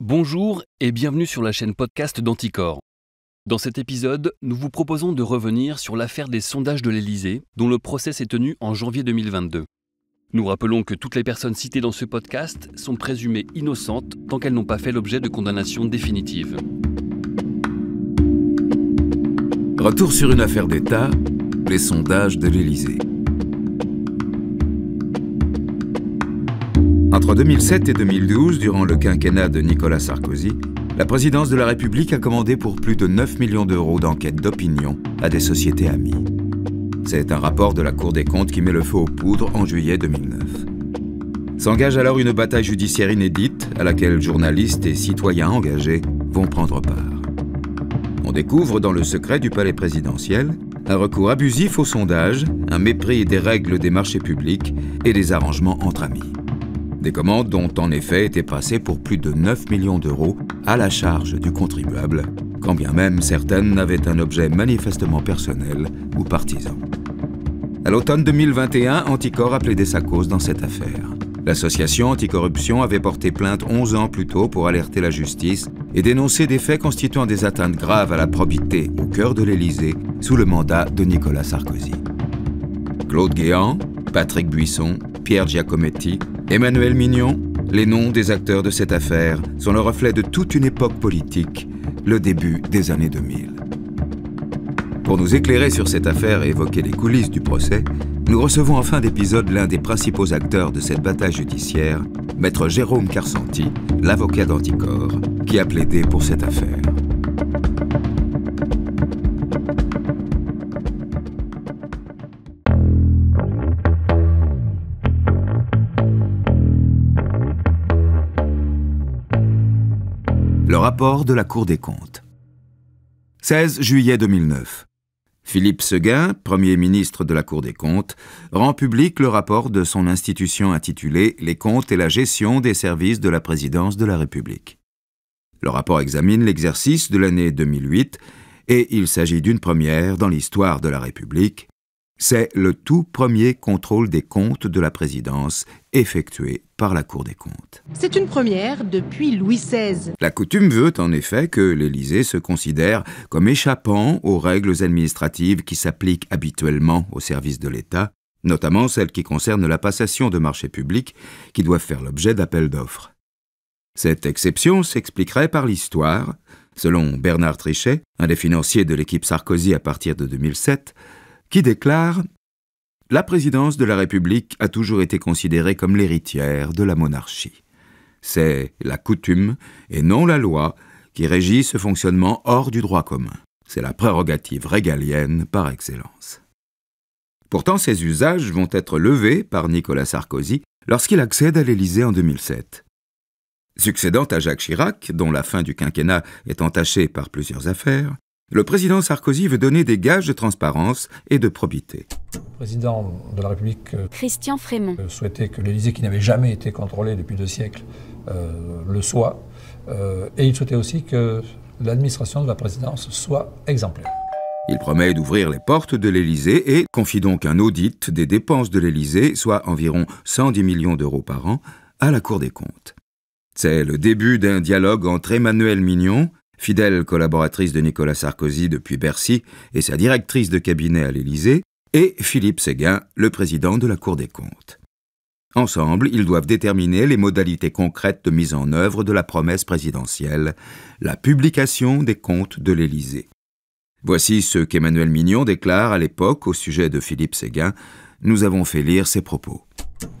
Bonjour et bienvenue sur la chaîne podcast d'Anticor. Dans cet épisode, nous vous proposons de revenir sur l'affaire des sondages de l'Élysée, dont le procès s'est tenu en janvier 2022. Nous rappelons que toutes les personnes citées dans ce podcast sont présumées innocentes tant qu'elles n'ont pas fait l'objet de condamnations définitives. Retour sur une affaire d'État, les sondages de l'Élysée. Entre 2007 et 2012, durant le quinquennat de Nicolas Sarkozy, la présidence de la République a commandé pour plus de 9 millions d'euros d'enquêtes d'opinion à des sociétés amies. C'est un rapport de la Cour des comptes qui met le feu aux poudres en juillet 2009. S'engage alors une bataille judiciaire inédite à laquelle journalistes et citoyens engagés vont prendre part. On découvre dans le secret du palais présidentiel un recours abusif aux sondages, un mépris des règles des marchés publics et des arrangements entre amis. Des commandes ont en effet été passées pour plus de 9 millions d'euros à la charge du contribuable, quand bien même certaines avaient un objet manifestement personnel ou partisan. À l'automne 2021, Anticor a plaidé sa cause dans cette affaire. L'association anticorruption avait porté plainte 11 ans plus tôt pour alerter la justice et dénoncer des faits constituant des atteintes graves à la probité au cœur de l'Élysée sous le mandat de Nicolas Sarkozy. Claude Guéant, Patrick Buisson, Pierre Giacometti, Emmanuel Mignon, les noms des acteurs de cette affaire sont le reflet de toute une époque politique, le début des années 2000. Pour nous éclairer sur cette affaire et évoquer les coulisses du procès, nous recevons en fin d'épisode l'un des principaux acteurs de cette bataille judiciaire, Maître Jérôme Karsanti, l'avocat d'Anticor, qui a plaidé pour cette affaire. Le rapport de la Cour des comptes. 16 juillet 2009. Philippe Séguin, Premier ministre de la Cour des comptes, rend public le rapport de son institution intitulé « Les comptes et la gestion des services de la présidence de la République ». Le rapport examine l'exercice de l'année 2008 et il s'agit d'une première dans l'histoire de la République. C'est le tout premier contrôle des comptes de la présidence effectué par la Cour des comptes. C'est une première depuis Louis XVI. La coutume veut en effet que l'Élysée se considère comme échappant aux règles administratives qui s'appliquent habituellement aux services de l'État, notamment celles qui concernent la passation de marchés publics qui doivent faire l'objet d'appels d'offres. Cette exception s'expliquerait par l'histoire. Selon Bernard Trichet, un des financiers de l'équipe Sarkozy à partir de 2007, qui déclare « La présidence de la République a toujours été considérée comme l'héritière de la monarchie. C'est la coutume et non la loi qui régit ce fonctionnement hors du droit commun. C'est la prérogative régalienne par excellence. » Pourtant, ces usages vont être levés par Nicolas Sarkozy lorsqu'il accède à l'Élysée en 2007. Succédant à Jacques Chirac, dont la fin du quinquennat est entachée par plusieurs affaires, le président Sarkozy veut donner des gages de transparence et de probité. Le président de la République, Christian Frémont, souhaitait que l'Élysée, qui n'avait jamais été contrôlée depuis 2 siècles, le soit. Et il souhaitait aussi que l'administration de la présidence soit exemplaire. Il promet d'ouvrir les portes de l'Élysée et confie donc un audit des dépenses de l'Élysée, soit environ 110 millions d'euros par an, à la Cour des comptes. C'est le début d'un dialogue entre Emmanuel Mignon, fidèle collaboratrice de Nicolas Sarkozy depuis Bercy et sa directrice de cabinet à l'Élysée, et Philippe Séguin, le président de la Cour des comptes. Ensemble, ils doivent déterminer les modalités concrètes de mise en œuvre de la promesse présidentielle, la publication des comptes de l'Élysée. Voici ce qu'Emmanuel Mignon déclare à l'époque au sujet de Philippe Séguin. Nous avons fait lire ses propos.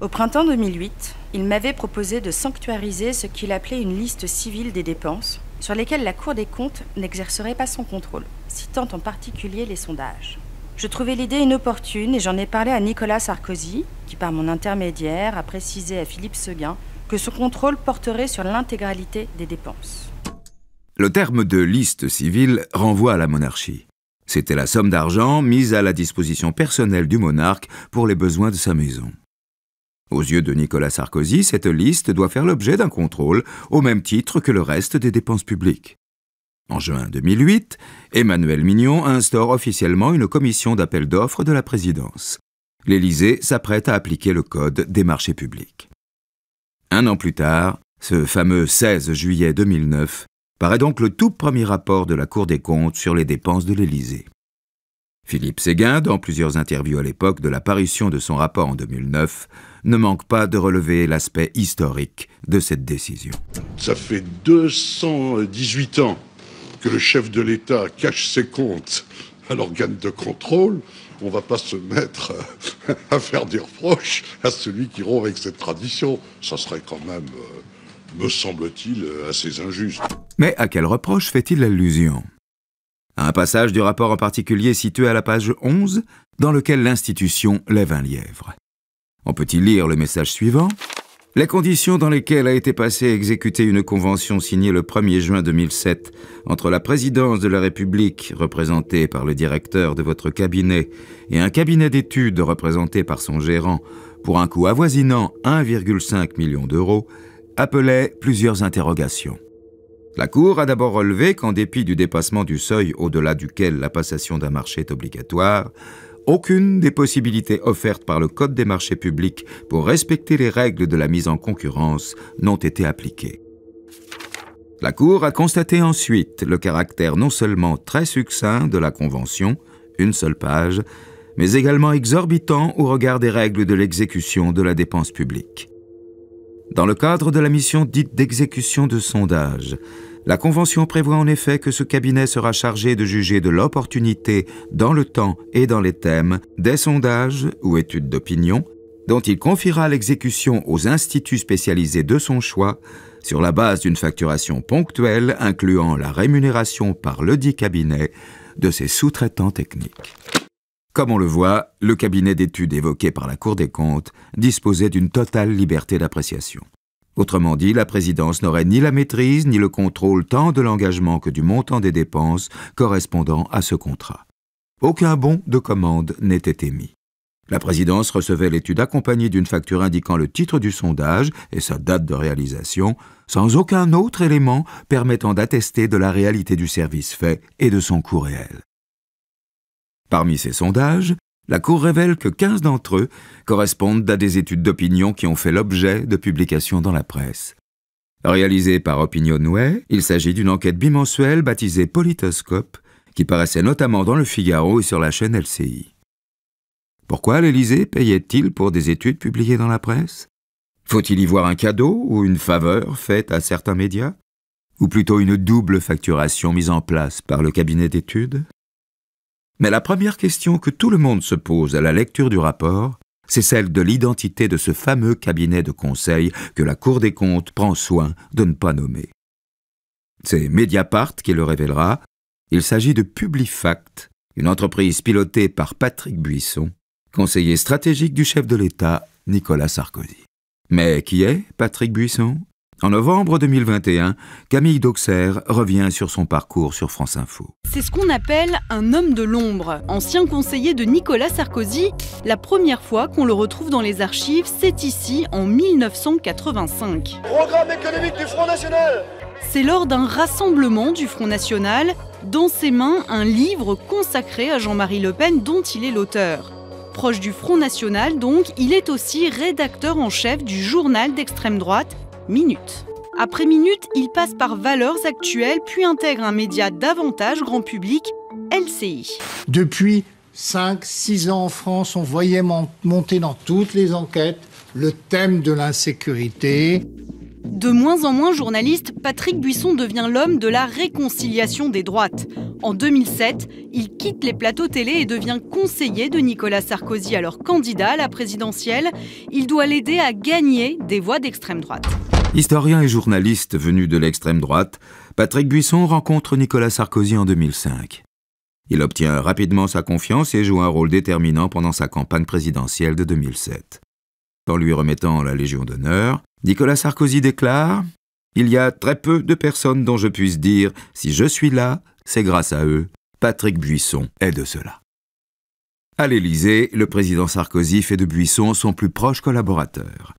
Au printemps 2008, il m'avait proposé de sanctuariser ce qu'il appelait une liste civile des dépenses, sur lesquelles la Cour des comptes n'exercerait pas son contrôle, citant en particulier les sondages. Je trouvais l'idée inopportune et j'en ai parlé à Nicolas Sarkozy, qui par mon intermédiaire a précisé à Philippe Séguin que ce contrôle porterait sur l'intégralité des dépenses. Le terme de liste civile renvoie à la monarchie. C'était la somme d'argent mise à la disposition personnelle du monarque pour les besoins de sa maison. Aux yeux de Nicolas Sarkozy, cette liste doit faire l'objet d'un contrôle au même titre que le reste des dépenses publiques. En juin 2008, Emmanuel Mignon instaure officiellement une commission d'appel d'offres de la présidence. L'Élysée s'apprête à appliquer le code des marchés publics. Un an plus tard, Ce fameux 16 juillet 2009 paraît donc le tout premier rapport de la Cour des comptes sur les dépenses de l'Élysée. Philippe Séguin, dans plusieurs interviews à l'époque de la parution de son rapport en 2009, ne manque pas de relever l'aspect historique de cette décision. Ça fait 218 ans que le chef de l'État cache ses comptes à l'organe de contrôle. On ne va pas se mettre à faire des reproches à celui qui rompt avec cette tradition. Ça serait quand même, me semble-t-il, assez injuste. Mais à quel reproche fait-il allusion ? À un passage du rapport en particulier situé à la page 11, dans lequel l'institution lève un lièvre. On peut y lire le message suivant. « Les conditions dans lesquelles a été passée et exécutée une convention signée le 1er juin 2007 entre la présidence de la République, représentée par le directeur de votre cabinet, et un cabinet d'études représenté par son gérant, pour un coût avoisinant 1,5 million d'euros, appelaient plusieurs interrogations. La Cour a d'abord relevé qu'en dépit du dépassement du seuil au-delà duquel la passation d'un marché est obligatoire, aucune des possibilités offertes par le Code des marchés publics pour respecter les règles de la mise en concurrence n'ont été appliquées. La Cour a constaté ensuite le caractère non seulement très succinct de la Convention, une seule page, mais également exorbitant au regard des règles de l'exécution de la dépense publique. Dans le cadre de la mission dite d'exécution de sondage, la Convention prévoit en effet que ce cabinet sera chargé de juger de l'opportunité, dans le temps et dans les thèmes, des sondages ou études d'opinion, dont il confiera l'exécution aux instituts spécialisés de son choix, sur la base d'une facturation ponctuelle incluant la rémunération par ledit cabinet de ses sous-traitants techniques. Comme on le voit, le cabinet d'études évoqué par la Cour des comptes disposait d'une totale liberté d'appréciation. Autrement dit, la présidence n'aurait ni la maîtrise ni le contrôle tant de l'engagement que du montant des dépenses correspondant à ce contrat. Aucun bon de commande n'était émis. La présidence recevait l'étude accompagnée d'une facture indiquant le titre du sondage et sa date de réalisation, sans aucun autre élément permettant d'attester de la réalité du service fait et de son coût réel. Parmi ces sondages, la Cour révèle que 15 d'entre eux correspondent à des études d'opinion qui ont fait l'objet de publications dans la presse. Réalisée par Opinionway, il s'agit d'une enquête bimensuelle baptisée Politoscope, qui paraissait notamment dans Le Figaro et sur la chaîne LCI. Pourquoi l'Élysée payait-il pour des études publiées dans la presse ? Faut-il y voir un cadeau ou une faveur faite à certains médias ? Ou plutôt une double facturation mise en place par le cabinet d'études ? Mais la première question que tout le monde se pose à la lecture du rapport, c'est celle de l'identité de ce fameux cabinet de conseil que la Cour des comptes prend soin de ne pas nommer. C'est Mediapart qui le révélera. Il s'agit de Publifact, une entreprise pilotée par Patrick Buisson, conseiller stratégique du chef de l'État, Nicolas Sarkozy. Mais qui est Patrick Buisson ? En novembre 2021, Camille d'Auxerre revient sur son parcours sur France Info. C'est ce qu'on appelle un homme de l'ombre. Ancien conseiller de Nicolas Sarkozy, la première fois qu'on le retrouve dans les archives, c'est ici, en 1985. Programme économique du Front National. C'est lors d'un rassemblement du Front National, dans ses mains, un livre consacré à Jean-Marie Le Pen dont il est l'auteur. Proche du Front National donc, il est aussi rédacteur en chef du journal d'extrême droite, Minute. Après Minute, il passe par Valeurs Actuelles, puis intègre un média davantage grand public, LCI. Depuis 5-6 ans en France, on voyait monter dans toutes les enquêtes le thème de l'insécurité. De moins en moins journaliste, Patrick Buisson devient l'homme de la réconciliation des droites. En 2007, il quitte les plateaux télé et devient conseiller de Nicolas Sarkozy, alors candidat à la présidentielle. Il doit l'aider à gagner des voix d'extrême droite. Historien et journaliste venu de l'extrême droite, Patrick Buisson rencontre Nicolas Sarkozy en 2005. Il obtient rapidement sa confiance et joue un rôle déterminant pendant sa campagne présidentielle de 2007. En lui remettant la Légion d'honneur, Nicolas Sarkozy déclare « Il y a très peu de personnes dont je puisse dire « Si je suis là, c'est grâce à eux. Patrick Buisson est de cela. » À l'Élysée, le président Sarkozy fait de Buisson son plus proche collaborateur.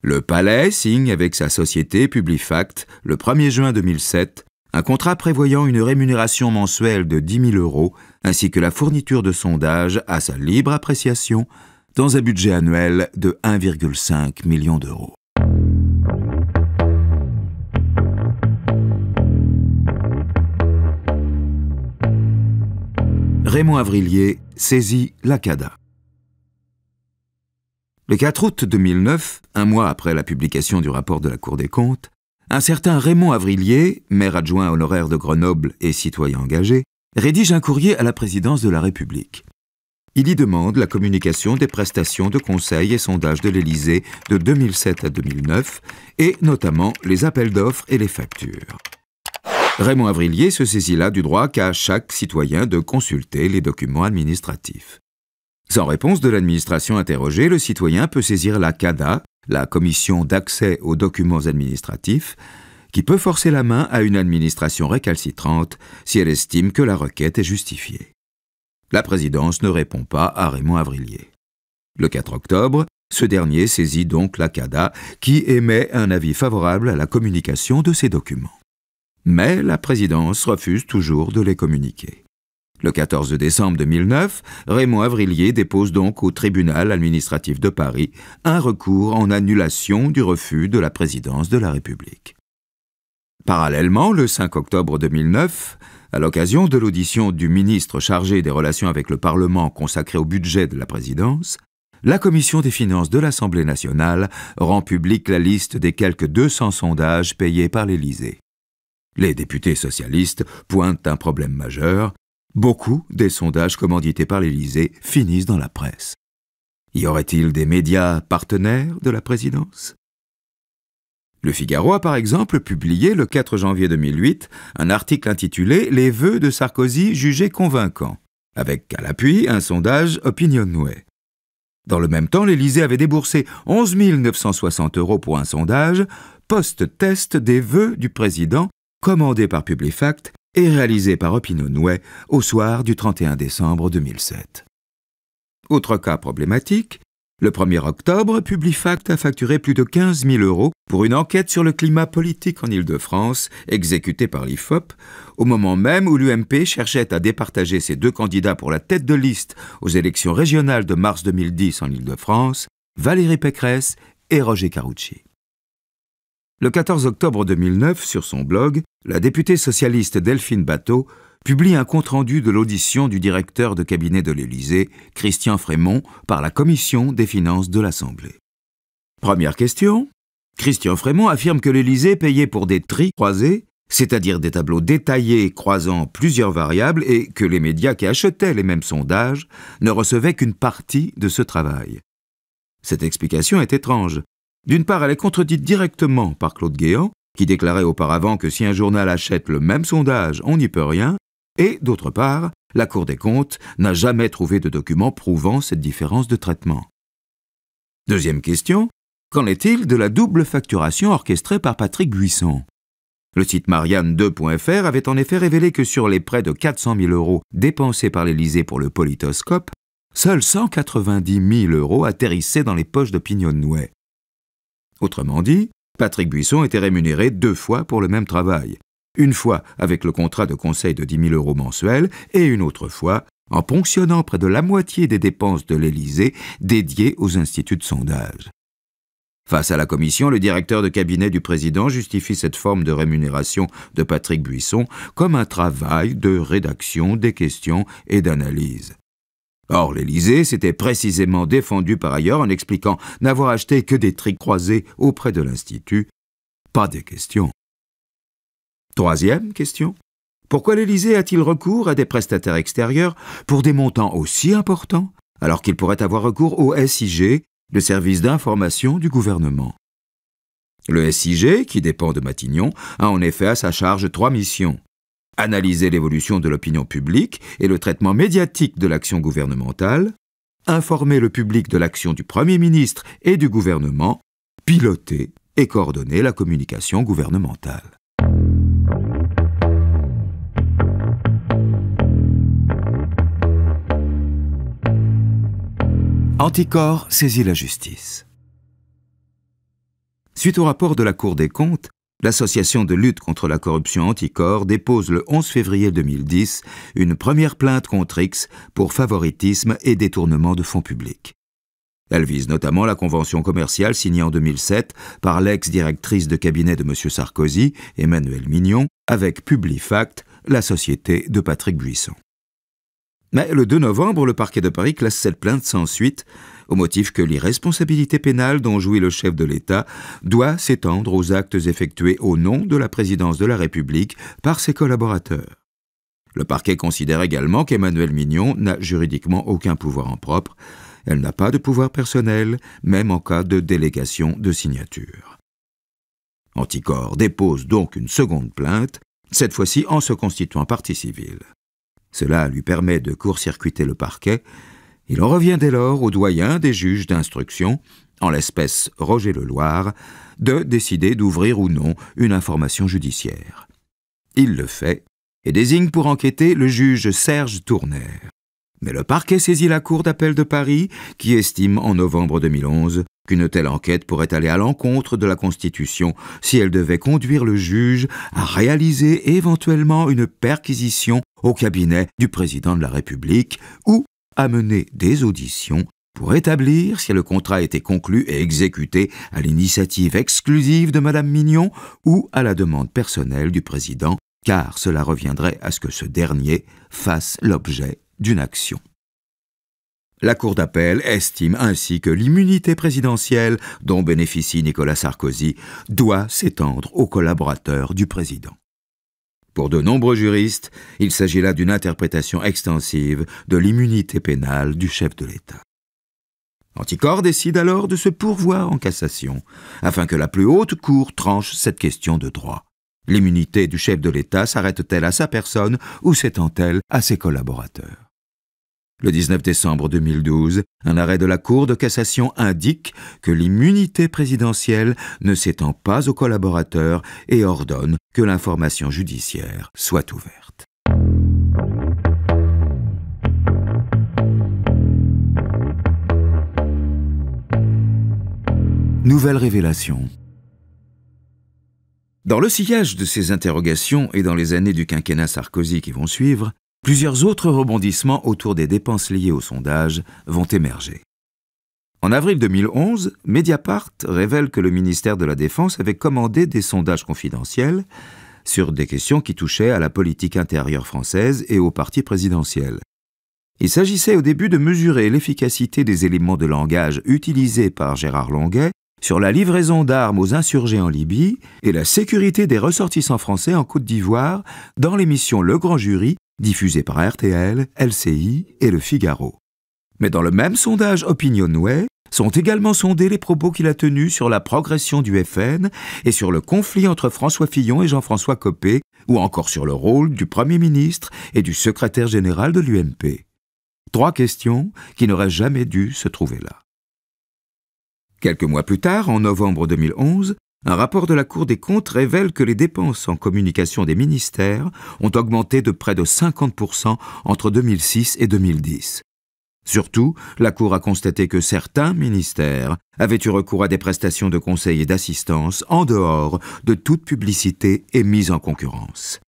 Le Palais signe avec sa société Publifact, le 1er juin 2007, un contrat prévoyant une rémunération mensuelle de 10 000 € ainsi que la fourniture de sondages à sa libre appréciation dans un budget annuel de 1,5 million d'euros. Raymond Avrillier saisit la CADA. Le 4 août 2009, un mois après la publication du rapport de la Cour des comptes, un certain Raymond Avrillier, maire adjoint honoraire de Grenoble et citoyen engagé, rédige un courrier à la présidence de la République. Il y demande la communication des prestations de conseil et sondages de l'Élysée de 2007 à 2009, et notamment les appels d'offres et les factures. Raymond Avrillier se saisit là du droit qu'a chaque citoyen de consulter les documents administratifs. Sans réponse de l'administration interrogée, le citoyen peut saisir la CADA, la Commission d'accès aux documents administratifs, qui peut forcer la main à une administration récalcitrante si elle estime que la requête est justifiée. La présidence ne répond pas à Raymond Avrillier. Le 4 octobre, ce dernier saisit donc la CADA qui émet un avis favorable à la communication de ces documents. Mais la présidence refuse toujours de les communiquer. Le 14 décembre 2009, Raymond Avrillier dépose donc au tribunal administratif de Paris un recours en annulation du refus de la présidence de la République. Parallèlement, le 5 octobre 2009, à l'occasion de l'audition du ministre chargé des relations avec le Parlement consacré au budget de la présidence, la Commission des finances de l'Assemblée nationale rend publique la liste des quelques 200 sondages payés par l'Élysée. Les députés socialistes pointent un problème majeur. Beaucoup des sondages commandités par l'Élysée finissent dans la presse. Y aurait-il des médias partenaires de la présidence ? Le Figaro a par exemple publié le 4 janvier 2008 un article intitulé « Les vœux de Sarkozy jugés convaincants », avec à l'appui un sondage Opinionway. Dans le même temps, l'Élysée avait déboursé 11 960 € pour un sondage post-test des vœux du président commandé par Publifact et réalisé par Opinionway au soir du 31 décembre 2007. Autre cas problématique, le 1er octobre, Publifact a facturé plus de 15 000 € pour une enquête sur le climat politique en Île-de-France, exécutée par l'IFOP, au moment même où l'UMP cherchait à départager ses deux candidats pour la tête de liste aux élections régionales de mars 2010 en Île-de-France, Valérie Pécresse et Roger Carucci. Le 14 octobre 2009, sur son blog, la députée socialiste Delphine Batho publie un compte-rendu de l'audition du directeur de cabinet de l'Élysée, Christian Frémont, par la Commission des finances de l'Assemblée. Première question. Christian Frémont affirme que l'Élysée payait pour des tris croisés, c'est-à-dire des tableaux détaillés croisant plusieurs variables, et que les médias qui achetaient les mêmes sondages ne recevaient qu'une partie de ce travail. Cette explication est étrange. D'une part, elle est contredite directement par Claude Guéant, qui déclarait auparavant que si un journal achète le même sondage, on n'y peut rien, et d'autre part, la Cour des comptes n'a jamais trouvé de document prouvant cette différence de traitement. Deuxième question, qu'en est-il de la double facturation orchestrée par Patrick Buisson ? Le site Marianne2.fr avait en effet révélé que sur les près de 400 000 € dépensés par l'Élysée pour le politoscope, seuls 190 000 € atterrissaient dans les poches d'Opinionway. Autrement dit, Patrick Buisson était rémunéré 2 fois pour le même travail. Une fois avec le contrat de conseil de 10 000 € mensuels et une autre fois en ponctionnant près de la moitié des dépenses de l'Élysée dédiées aux instituts de sondage. Face à la commission, le directeur de cabinet du président justifie cette forme de rémunération de Patrick Buisson comme un travail de rédaction des questions et d'analyse. Or, l'Élysée s'était précisément défendu par ailleurs en expliquant n'avoir acheté que des tris croisés auprès de l'Institut, pas des questions. Troisième question. Pourquoi l'Élysée a-t-il recours à des prestataires extérieurs pour des montants aussi importants, alors qu'il pourrait avoir recours au SIG, le service d'information du gouvernement? Le SIG, qui dépend de Matignon, a en effet à sa charge 3 missions. Analyser l'évolution de l'opinion publique et le traitement médiatique de l'action gouvernementale, informer le public de l'action du Premier ministre et du gouvernement, piloter et coordonner la communication gouvernementale. Anticor saisit la justice. Suite au rapport de la Cour des comptes, l'association de lutte contre la corruption Anticor dépose le 11 février 2010 une première plainte contre X pour favoritisme et détournement de fonds publics. Elle vise notamment la convention commerciale signée en 2007 par l'ex-directrice de cabinet de M. Sarkozy, Emmanuelle Mignon, avec Publifact, la société de Patrick Buisson. Mais le 2 novembre, le parquet de Paris classe cette plainte sans suite, au motif que l'irresponsabilité pénale dont jouit le chef de l'État doit s'étendre aux actes effectués au nom de la présidence de la République par ses collaborateurs. Le parquet considère également qu'Emmanuelle Mignon n'a juridiquement aucun pouvoir en propre. Elle n'a pas de pouvoir personnel, même en cas de délégation de signature. Anticor dépose donc une seconde plainte, cette fois-ci en se constituant partie civile. Cela lui permet de court-circuiter le parquet. Il en revient dès lors au doyen des juges d'instruction, en l'espèce Roger Leloir, de décider d'ouvrir ou non une information judiciaire. Il le fait et désigne pour enquêter le juge Serge Tournaire. Mais le parquet saisit la Cour d'appel de Paris, qui estime en novembre 2011 qu'une telle enquête pourrait aller à l'encontre de la Constitution si elle devait conduire le juge à réaliser éventuellement une perquisition au cabinet du président de la République ou à mener des auditions pour établir si le contrat a été conclu et exécuté à l'initiative exclusive de Madame Mignon ou à la demande personnelle du président, car cela reviendrait à ce que ce dernier fasse l'objet d'une action. La Cour d'appel estime ainsi que l'immunité présidentielle dont bénéficie Nicolas Sarkozy doit s'étendre aux collaborateurs du président. Pour de nombreux juristes, il s'agit là d'une interprétation extensive de l'immunité pénale du chef de l'État. Anticor décide alors de se pourvoir en cassation, afin que la plus haute cour tranche cette question de droit. L'immunité du chef de l'État s'arrête-t-elle à sa personne ou s'étend-elle à ses collaborateurs? Le 19 décembre 2012, un arrêt de la Cour de cassation indique que l'immunité présidentielle ne s'étend pas aux collaborateurs et ordonne que l'information judiciaire soit ouverte. Nouvelle révélation. Dans le sillage de ces interrogations et dans les années du quinquennat Sarkozy qui vont suivre, plusieurs autres rebondissements autour des dépenses liées au sondage vont émerger. En avril 2011, Mediapart révèle que le ministère de la Défense avait commandé des sondages confidentiels sur des questions qui touchaient à la politique intérieure française et au parti présidentiel. Il s'agissait au début de mesurer l'efficacité des éléments de langage utilisés par Gérard Longuet sur la livraison d'armes aux insurgés en Libye et la sécurité des ressortissants français en Côte d'Ivoire dans l'émission Le Grand Jury, diffusée par RTL, LCI et Le Figaro. Mais dans le même sondage Opinionway, sont également sondés les propos qu'il a tenus sur la progression du FN et sur le conflit entre François Fillon et Jean-François Copé, ou encore sur le rôle du Premier ministre et du secrétaire général de l'UMP. 3 questions qui n'auraient jamais dû se trouver là. Quelques mois plus tard, en novembre 2011, un rapport de la Cour des comptes révèle que les dépenses en communication des ministères ont augmenté de près de 50% entre 2006 et 2010. Surtout, la Cour a constaté que certains ministères avaient eu recours à des prestations de conseil et d'assistance en dehors de toute publicité et mise en concurrence.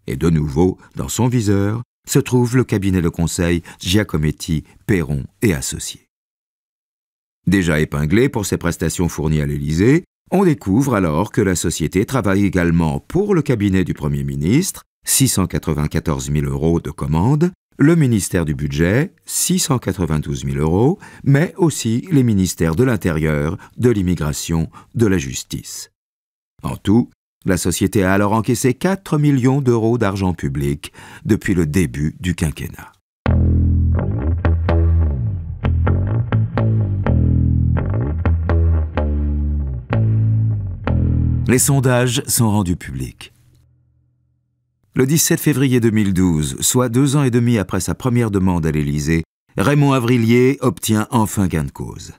Et de nouveau, dans son viseur, se trouve le cabinet de conseil Giacometti, Perron et Associés. Déjà épinglé pour ses prestations fournies à l'Élysée, on découvre alors que la société travaille également pour le cabinet du Premier ministre, 694 000 € de commandes, le ministère du Budget, 692 000 €, mais aussi les ministères de l'Intérieur, de l'Immigration, de la Justice. En tout, la société a alors encaissé 4 millions d'euros d'argent public depuis le début du quinquennat. Les sondages sont rendus publics. Le 17 février 2012, soit 2 ans et demi après sa première demande à l'Élysée, Raymond Avrillier obtient enfin gain de cause.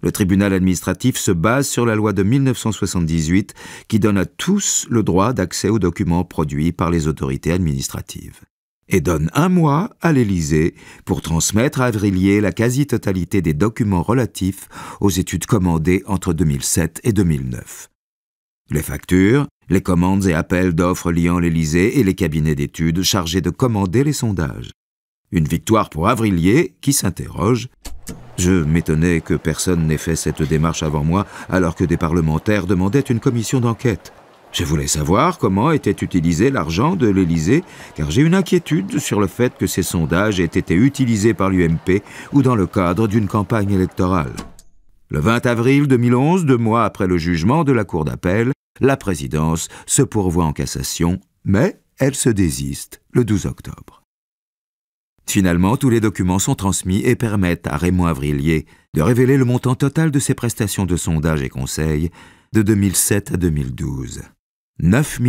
Le tribunal administratif se base sur la loi de 1978 qui donne à tous le droit d'accès aux documents produits par les autorités administratives et donne 1 mois à l'Élysée pour transmettre à Avrillier la quasi-totalité des documents relatifs aux études commandées entre 2007 et 2009. Les factures, les commandes et appels d'offres liant l'Élysée et les cabinets d'études chargés de commander les sondages. Une victoire pour Avrillier qui s'interroge. Je m'étonnais que personne n'ait fait cette démarche avant moi alors que des parlementaires demandaient une commission d'enquête. Je voulais savoir comment était utilisé l'argent de l'Élysée, car j'ai une inquiétude sur le fait que ces sondages aient été utilisés par l'UMP ou dans le cadre d'une campagne électorale. Le 20 avril 2011, 2 mois après le jugement de la Cour d'appel, la présidence se pourvoit en cassation, mais elle se désiste le 12 octobre. Finalement, tous les documents sont transmis et permettent à Raymond Avrillier de révéler le montant total de ses prestations de sondage et conseil de 2007 à 2012. 9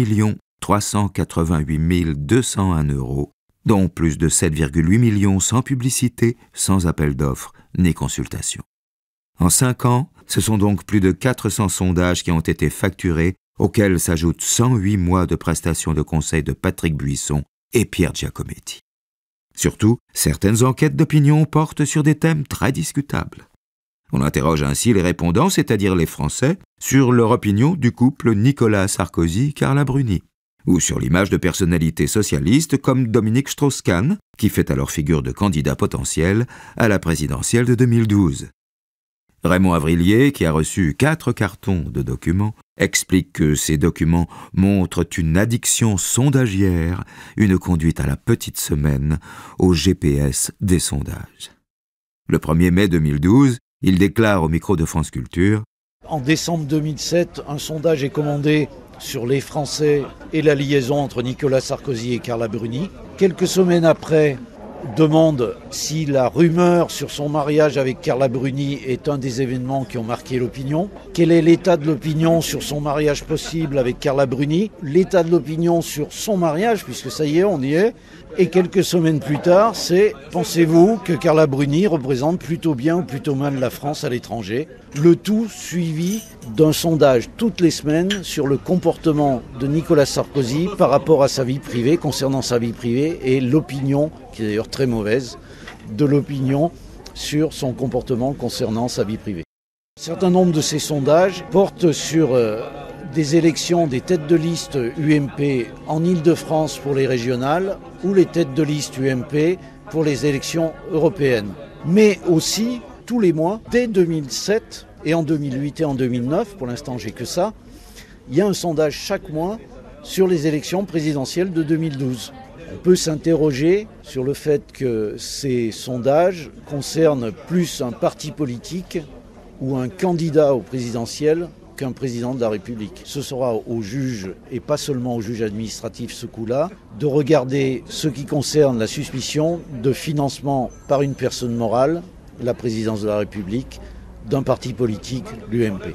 388 201 €, dont plus de 7,8 millions sans publicité, sans appel d'offres ni consultation. En 5 ans, ce sont donc plus de 400 sondages qui ont été facturés, auxquels s'ajoutent 108 mois de prestations de conseil de Patrick Buisson et Pierre Giacometti. Surtout, certaines enquêtes d'opinion portent sur des thèmes très discutables. On interroge ainsi les répondants, c'est-à-dire les Français, sur leur opinion du couple Nicolas Sarkozy-Carla Bruni, ou sur l'image de personnalités socialistes comme Dominique Strauss-Kahn, qui fait alors figure de candidat potentiel à la présidentielle de 2012. Raymond Avrillier, qui a reçu 4 cartons de documents, explique que ces documents montrent une addiction sondagière, une conduite à la petite semaine, au GPS des sondages. Le 1er mai 2012, il déclare au micro de France Culture : En décembre 2007, un sondage est commandé sur les Français et la liaison entre Nicolas Sarkozy et Carla Bruni. Quelques semaines après, demande si la rumeur sur son mariage avec Carla Bruni est un des événements qui ont marqué l'opinion. Quel est l'état de l'opinion sur son mariage possible avec Carla Bruni? L'état de l'opinion sur son mariage, puisque ça y est, on y est. Et quelques semaines plus tard, c'est « Pensez-vous que Carla Bruni représente plutôt bien ou plutôt mal la France à l'étranger ?» Le tout suivi d'un sondage toutes les semaines sur le comportement de Nicolas Sarkozy par rapport à sa vie privée, concernant sa vie privée, et l'opinion, qui est d'ailleurs très mauvaise, de l'opinion sur son comportement concernant sa vie privée. Un certain nombre de ces sondages portent sur des élections des têtes de liste UMP en Île-de-France pour les régionales ou les têtes de liste UMP pour les élections européennes. Mais aussi, tous les mois, dès 2007 et en 2008 et en 2009, pour l'instant j'ai que ça, il y a un sondage chaque mois sur les élections présidentielles de 2012. On peut s'interroger sur le fait que ces sondages concernent plus un parti politique ou un candidat au présidentiel qu'un président de la République. Ce sera aux juges, et pas seulement aux juges administratifs ce coup-là, de regarder ce qui concerne la suspicion de financement par une personne morale, la présidence de la République, d'un parti politique, l'UMP.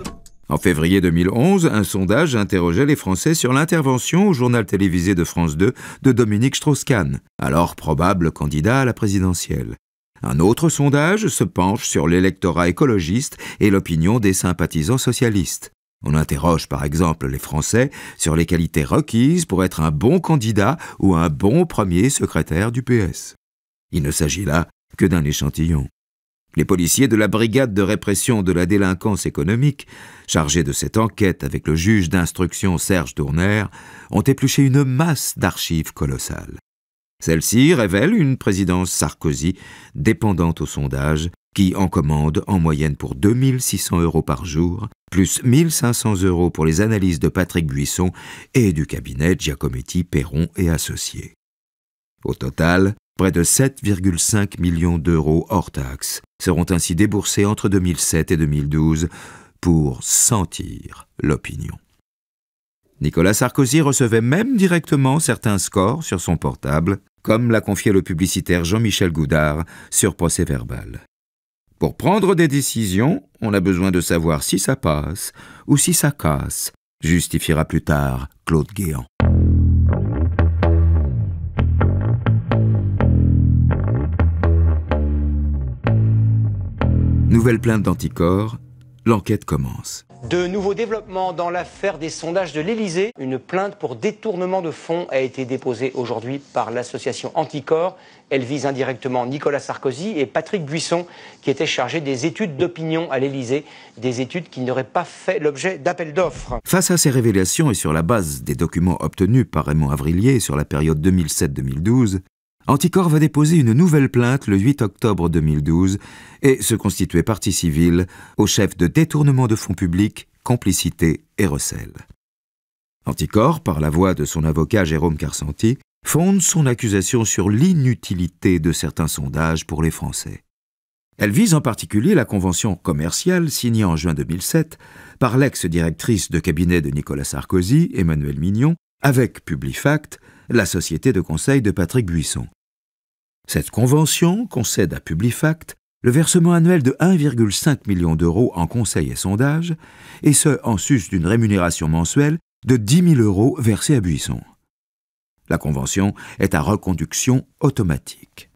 En février 2011, un sondage interrogeait les Français sur l'intervention au journal télévisé de France 2 de Dominique Strauss-Kahn, alors probable candidat à la présidentielle. Un autre sondage se penche sur l'électorat écologiste et l'opinion des sympathisants socialistes. On interroge par exemple les Français sur les qualités requises pour être un bon candidat ou un bon premier secrétaire du PS. Il ne s'agit là que d'un échantillon. Les policiers de la brigade de répression de la délinquance économique, chargés de cette enquête avec le juge d'instruction Serge Tournaire, ont épluché une masse d'archives colossales. Celle-ci révèle une présidence Sarkozy dépendante au sondage qui en commande en moyenne pour 2 600 € par jour, plus 1 500 € pour les analyses de Patrick Buisson et du cabinet Giacometti, Perron et Associés. Au total, près de 7,5 millions d'euros hors taxes seront ainsi déboursés entre 2007 et 2012 pour sentir l'opinion. Nicolas Sarkozy recevait même directement certains scores sur son portable, comme l'a confié le publicitaire Jean-Michel Goudard sur procès-verbal. Pour prendre des décisions, on a besoin de savoir si ça passe ou si ça casse, justifiera plus tard Claude Guéant. Nouvelle plainte d'Anticor, l'enquête commence. De nouveaux développements dans l'affaire des sondages de l'Élysée. Une plainte pour détournement de fonds a été déposée aujourd'hui par l'association Anticor. Elle vise indirectement Nicolas Sarkozy et Patrick Buisson, qui étaient chargés des études d'opinion à l'Élysée, des études qui n'auraient pas fait l'objet d'appels d'offres. Face à ces révélations et sur la base des documents obtenus par Raymond Avrillier sur la période 2007-2012, Anticor va déposer une nouvelle plainte le 8 octobre 2012 et se constituer partie civile au chef de détournement de fonds publics, complicité et recel. Anticor, par la voix de son avocat Jérôme Carsanti, fonde son accusation sur l'inutilité de certains sondages pour les Français. Elle vise en particulier la convention commerciale signée en juin 2007 par l'ex-directrice de cabinet de Nicolas Sarkozy, Emmanuelle Mignon, avec Publifact, la société de conseil de Patrick Buisson. Cette convention concède à Publifact le versement annuel de 1,5 million d'euros en conseil et sondage, et ce en sus d'une rémunération mensuelle de 10 000 euros versés à Buisson. La convention est à reconduction automatique.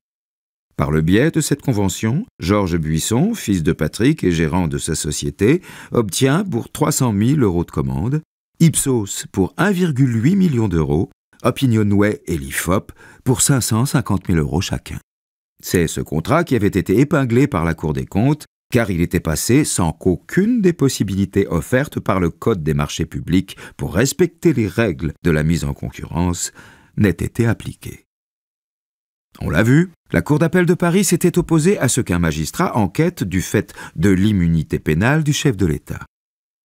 Par le biais de cette convention, Georges Buisson, fils de Patrick et gérant de sa société, obtient pour 300 000 euros de commande, Ipsos pour 1,8 million d'euros, Opinionway et l'IFOP pour 550 000 euros chacun. C'est ce contrat qui avait été épinglé par la Cour des comptes, car il était passé sans qu'aucune des possibilités offertes par le Code des marchés publics pour respecter les règles de la mise en concurrence n'ait été appliquée. On l'a vu, la Cour d'appel de Paris s'était opposée à ce qu'un magistrat enquête du fait de l'immunité pénale du chef de l'État.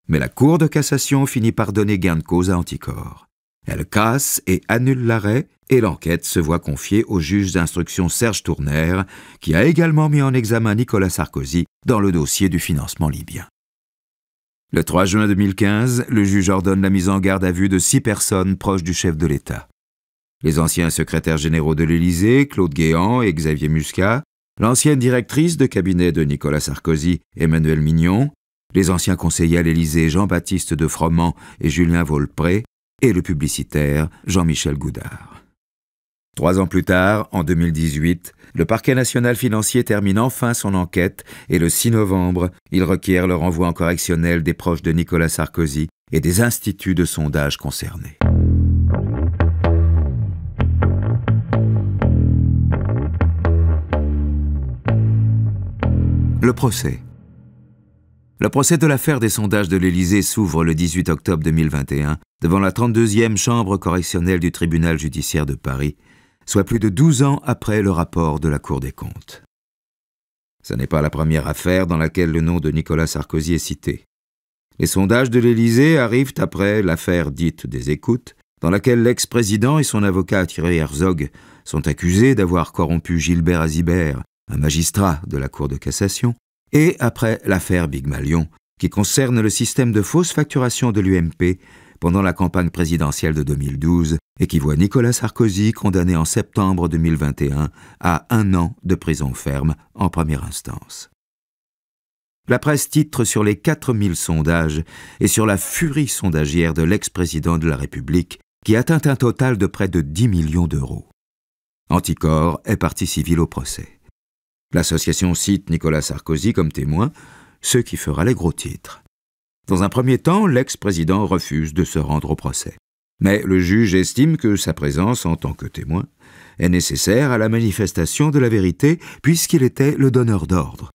Mais la Cour de cassation finit par donner gain de cause à Anticor. Elle casse et annule l'arrêt, et l'enquête se voit confiée au juge d'instruction Serge Tournaire, qui a également mis en examen Nicolas Sarkozy dans le dossier du financement libyen. Le 3 juin 2015, le juge ordonne la mise en garde à vue de 6 personnes proches du chef de l'État. Les anciens secrétaires généraux de l'Élysée, Claude Guéant et Xavier Muscat, l'ancienne directrice de cabinet de Nicolas Sarkozy, Emmanuelle Mignon, les anciens conseillers à l'Élysée Jean-Baptiste de Froment et Julien Volpré, et le publicitaire Jean-Michel Goudard. 3 ans plus tard, en 2018, le parquet national financier termine enfin son enquête et le 6 novembre, il requiert le renvoi en correctionnel des proches de Nicolas Sarkozy et des instituts de sondage concernés. Le procès. Le procès de l'affaire des sondages de l'Élysée s'ouvre le 18 octobre 2021 devant la 32e chambre correctionnelle du tribunal judiciaire de Paris, soit plus de 12 ans après le rapport de la Cour des comptes. Ce n'est pas la première affaire dans laquelle le nom de Nicolas Sarkozy est cité. Les sondages de l'Élysée arrivent après l'affaire dite des écoutes, dans laquelle l'ex-président et son avocat Thierry Herzog sont accusés d'avoir corrompu Gilbert Azibert, un magistrat de la Cour de cassation, et après l'affaire Big Malion, qui concerne le système de fausse facturation de l'UMP pendant la campagne présidentielle de 2012 et qui voit Nicolas Sarkozy condamné en septembre 2021 à 1 an de prison ferme en première instance. La presse titre sur les 4000 sondages et sur la furie sondagière de l'ex-président de la République qui atteint un total de près de 10 millions d'euros. Anticor est partie civile au procès. L'association cite Nicolas Sarkozy comme témoin, ce qui fera les gros titres. Dans un premier temps, l'ex-président refuse de se rendre au procès. Mais le juge estime que sa présence en tant que témoin est nécessaire à la manifestation de la vérité puisqu'il était le donneur d'ordre.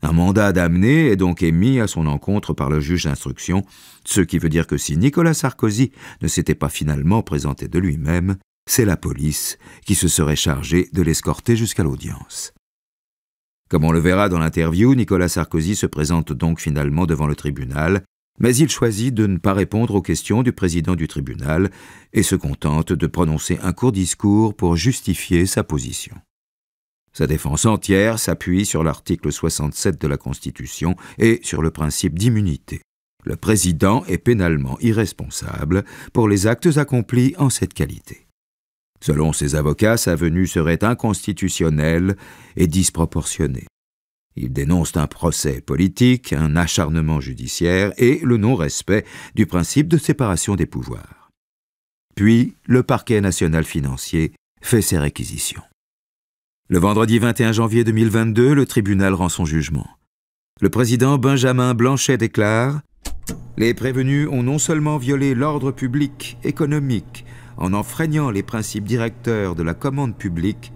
Un mandat d'amener est donc émis à son encontre par le juge d'instruction, ce qui veut dire que si Nicolas Sarkozy ne s'était pas finalement présenté de lui-même, c'est la police qui se serait chargée de l'escorter jusqu'à l'audience. Comme on le verra dans l'interview, Nicolas Sarkozy se présente donc finalement devant le tribunal, mais il choisit de ne pas répondre aux questions du président du tribunal et se contente de prononcer un court discours pour justifier sa position. Sa défense entière s'appuie sur l'article 67 de la Constitution et sur le principe d'immunité. Le président est pénalement irresponsable pour les actes accomplis en cette qualité. Selon ses avocats, sa venue serait inconstitutionnelle et disproportionnée. Ils dénoncent un procès politique, un acharnement judiciaire et le non-respect du principe de séparation des pouvoirs. Puis, le parquet national financier fait ses réquisitions. Le vendredi 21 janvier 2022, le tribunal rend son jugement. Le président Benjamin Blanchet déclare « Les prévenus ont non seulement violé l'ordre public économique en enfreignant les principes directeurs de la commande publique,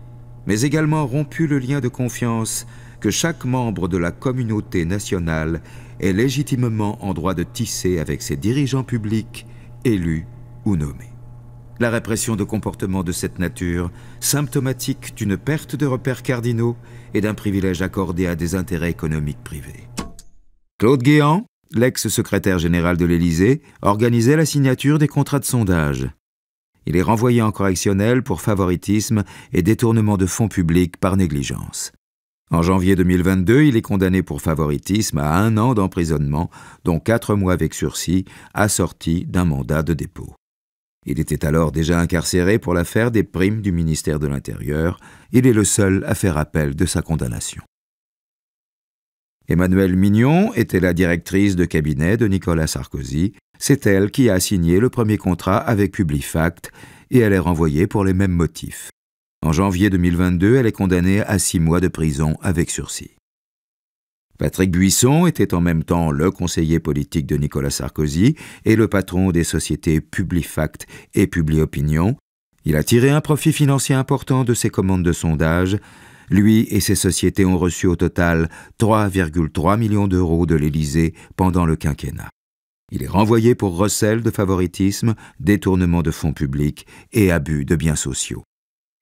mais également rompu le lien de confiance que chaque membre de la communauté nationale est légitimement en droit de tisser avec ses dirigeants publics, élus ou nommés. La répression de comportements de cette nature, symptomatique d'une perte de repères cardinaux et d'un privilège accordé à des intérêts économiques privés. » Claude Guéant, l'ex-secrétaire général de l'Élysée organisait la signature des contrats de sondage. Il est renvoyé en correctionnel pour favoritisme et détournement de fonds publics par négligence. En janvier 2022, il est condamné pour favoritisme à 1 an d'emprisonnement, dont 4 mois avec sursis, assorti d'un mandat de dépôt. Il était alors déjà incarcéré pour l'affaire des primes du ministère de l'Intérieur. Il est le seul à faire appel de sa condamnation. Emmanuelle Mignon était la directrice de cabinet de Nicolas Sarkozy. C'est elle qui a signé le premier contrat avec Publifact et elle est renvoyée pour les mêmes motifs. En janvier 2022, elle est condamnée à 6 mois de prison avec sursis. Patrick Buisson était en même temps le conseiller politique de Nicolas Sarkozy et le patron des sociétés Publifact et Publiopinion. Il a tiré un profit financier important de ses commandes de sondage. Lui et ses sociétés ont reçu au total 3,3 millions d'euros de l'Élysée pendant le quinquennat. Il est renvoyé pour recel de favoritisme, détournement de fonds publics et abus de biens sociaux.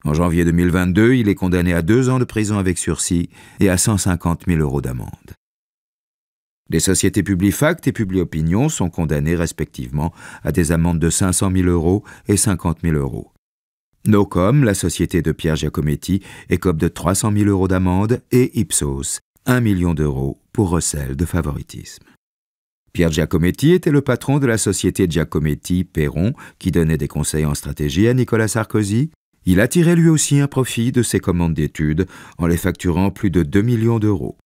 En janvier 2022, il est condamné à 2 ans de prison avec sursis et à 150 000 euros d'amende. Les sociétés Publifact et Publiopinion sont condamnées respectivement à des amendes de 500 000 euros et 50 000 euros. Nocom, la société de Pierre Giacometti, écope de 300 000 euros d'amende et Ipsos, 1 million d'euros pour recel de favoritisme. Pierre Giacometti était le patron de la société Giacometti-Perron qui donnait des conseils en stratégie à Nicolas Sarkozy. Il a tiré lui aussi un profit de ses commandes d'études en les facturant plus de 2 millions d'euros.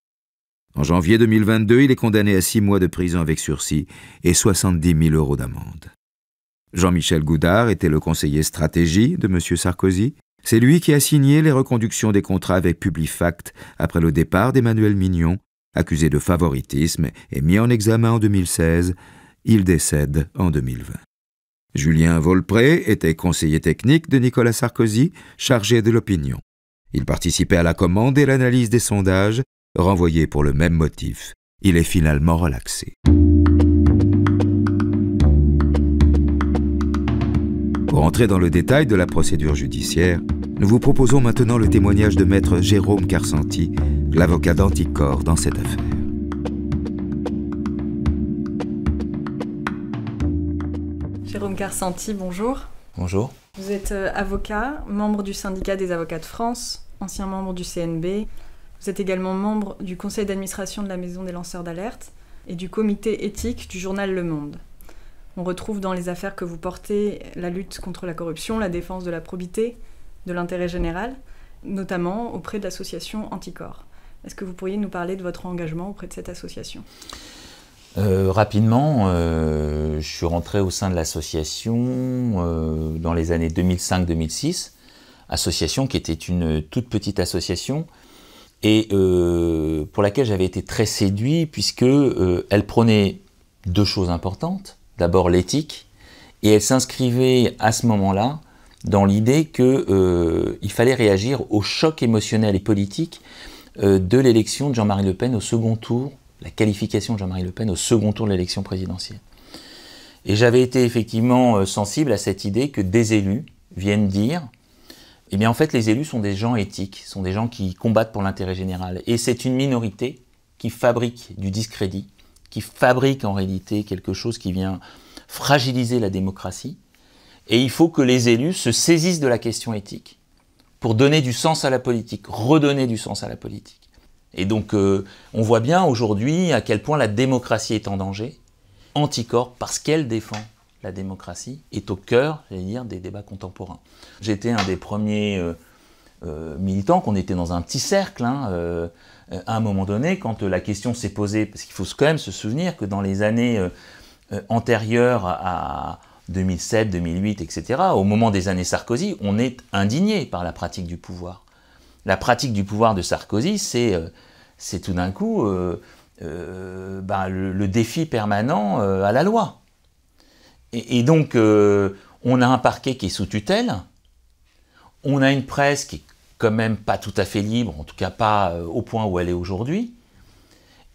En janvier 2022, il est condamné à 6 mois de prison avec sursis et 70 000 euros d'amende. Jean-Michel Goudard était le conseiller stratégie de M. Sarkozy. C'est lui qui a signé les reconductions des contrats avec Publifact après le départ d'Emmanuelle Mignon, accusé de favoritisme et mis en examen en 2016. Il décède en 2020. Julien Volpré était conseiller technique de Nicolas Sarkozy, chargé de l'opinion. Il participait à la commande et l'analyse des sondages, renvoyé pour le même motif. Il est finalement relaxé. Pour entrer dans le détail de la procédure judiciaire, nous vous proposons maintenant le témoignage de maître Jérôme Carsanti, l'avocat d'Anticor dans cette affaire. Jérôme Carsanti, bonjour. Bonjour. Vous êtes avocat, membre du syndicat des avocats de France, ancien membre du CNB. Vous êtes également membre du conseil d'administration de la Maison des lanceurs d'alerte et du comité éthique du journal Le Monde. On retrouve dans les affaires que vous portez la lutte contre la corruption, la défense de la probité, de l'intérêt général, notamment auprès de l'association Anticor. Est-ce que vous pourriez nous parler de votre engagement auprès de cette association ? Rapidement, je suis rentré au sein de l'association dans les années 2005-2006, association qui était une toute petite association et pour laquelle j'avais été très séduit puisque elle prônait 2 choses importantes. D'abord l'éthique, et elle s'inscrivait à ce moment-là dans l'idée qu'il fallait réagir au choc émotionnel et politique de l'élection de Jean-Marie Le Pen au second tour, la qualification de Jean-Marie Le Pen au second tour de l'élection présidentielle. Et j'avais été effectivement sensible à cette idée que des élus viennent dire eh bien en fait les élus sont des gens éthiques, sont des gens qui combattent pour l'intérêt général. Et c'est une minorité qui fabrique du discrédit, qui fabrique en réalité quelque chose qui vient fragiliser la démocratie. Et il faut que les élus se saisissent de la question éthique pour donner du sens à la politique, redonner du sens à la politique. Et donc on voit bien aujourd'hui à quel point la démocratie est en danger. Anticor, parce qu'elle défend la démocratie, est au cœur, j'allais dire, des débats contemporains. J'étais un des premiers militants, qu'on était dans un petit cercle, à un moment donné, quand la question s'est posée, parce qu'il faut quand même se souvenir que dans les années antérieures à 2007, 2008, etc., au moment des années Sarkozy, on est indigné par la pratique du pouvoir. La pratique du pouvoir de Sarkozy, c'est tout d'un coup le défi permanent à la loi. Et donc, on a un parquet qui est sous tutelle, on a une presse qui est quand même pas tout à fait libre, en tout cas pas au point où elle est aujourd'hui,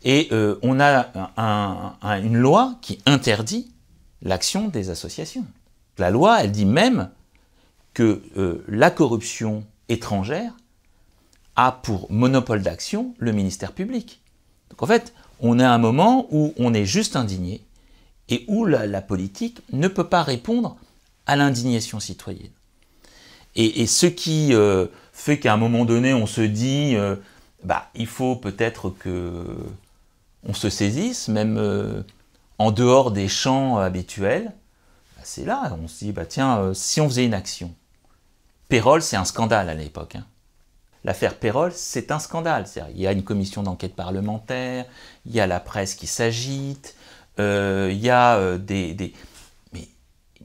et on a une loi qui interdit l'action des associations. La loi, elle dit même que la corruption étrangère a pour monopole d'action le ministère public. Donc en fait, on est à un moment où on est juste indigné et où la politique ne peut pas répondre à l'indignation citoyenne. Et ce qui fait qu'à un moment donné, on se dit il faut peut-être qu'on se saisisse, même en dehors des champs habituels, c'est là, on se dit, si on faisait une action. Pérolle, c'est un scandale à l'époque. Hein. L'affaire Pérolle, c'est un scandale. Il y a une commission d'enquête parlementaire, il y a la presse qui s'agite, il y a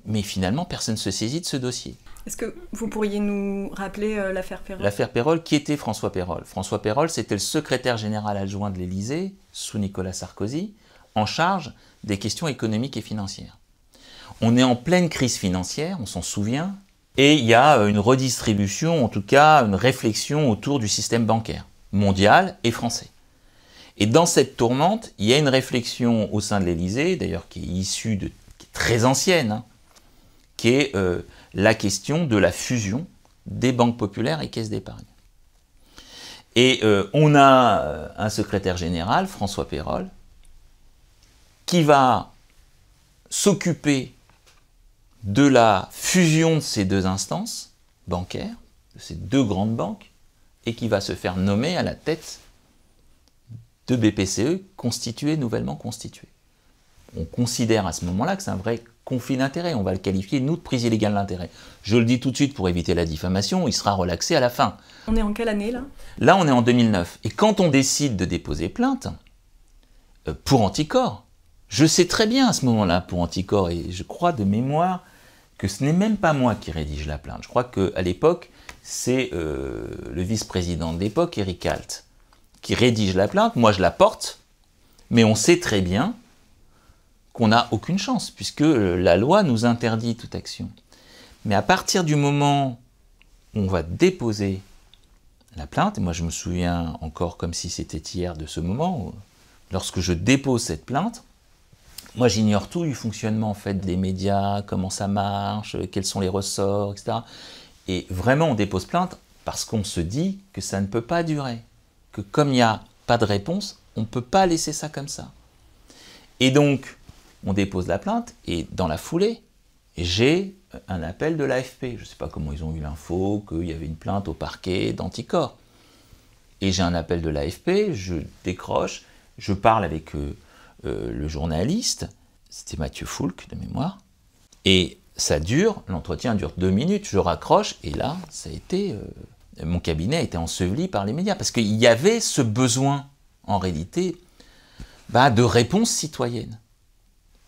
Mais finalement, personne ne se saisit de ce dossier. Est-ce que vous pourriez nous rappeler l'affaire Pérolle? L'affaire Pérolle, qui était François Pérolle? François Pérolle, c'était le secrétaire général adjoint de l'Élysée, sous Nicolas Sarkozy, en charge des questions économiques et financières. On est en pleine crise financière, on s'en souvient, et il y a une redistribution, en tout cas une réflexion autour du système bancaire, mondial et français. Et dans cette tourmente, il y a une réflexion au sein de l'Élysée, d'ailleurs qui est issue qui est très ancienne, hein, qui est la question de la fusion des banques populaires et caisses d'épargne. Et on a un secrétaire général, François Pérolle, qui va s'occuper de la fusion de ces deux instances bancaires, de ces deux grandes banques, et qui va se faire nommer à la tête de BPCE nouvellement constitué. On considère à ce moment-là que c'est un vrai conflit d'intérêts. On va le qualifier, nous, de prise illégale d'intérêt. Je le dis tout de suite pour éviter la diffamation, il sera relaxé à la fin. On est en quelle année, là? Là, on est en 2009. Et quand on décide de déposer plainte pour Anticor, je sais très bien à ce moment-là pour Anticor, et je crois de mémoire que ce n'est même pas moi qui rédige la plainte. Je crois qu'à l'époque, c'est le vice-président de l'époque, Éric Alt, qui rédige la plainte. Moi, je la porte, mais on sait très bien qu'on n'a aucune chance, puisque la loi nous interdit toute action. Mais à partir du moment où on va déposer la plainte, et moi je me souviens encore comme si c'était hier de ce moment, où, lorsque je dépose cette plainte, moi j'ignore tout du fonctionnement en fait, des médias, comment ça marche, quels sont les ressorts, etc. Et vraiment on dépose plainte parce qu'on se dit que ça ne peut pas durer, que comme il n'y a pas de réponse, on ne peut pas laisser ça comme ça. Et donc, on dépose la plainte, et dans la foulée, j'ai un appel de l'AFP. Je ne sais pas comment ils ont eu l'info qu'il y avait une plainte au parquet d'Anticor. Et j'ai un appel de l'AFP, je décroche, je parle avec le journaliste, c'était Mathieu Foulque de mémoire, et ça dure, l'entretien dure 2 minutes, je raccroche, et là, ça a été... mon cabinet a été enseveli par les médias, parce qu'il y avait ce besoin, en réalité, de réponse citoyenne.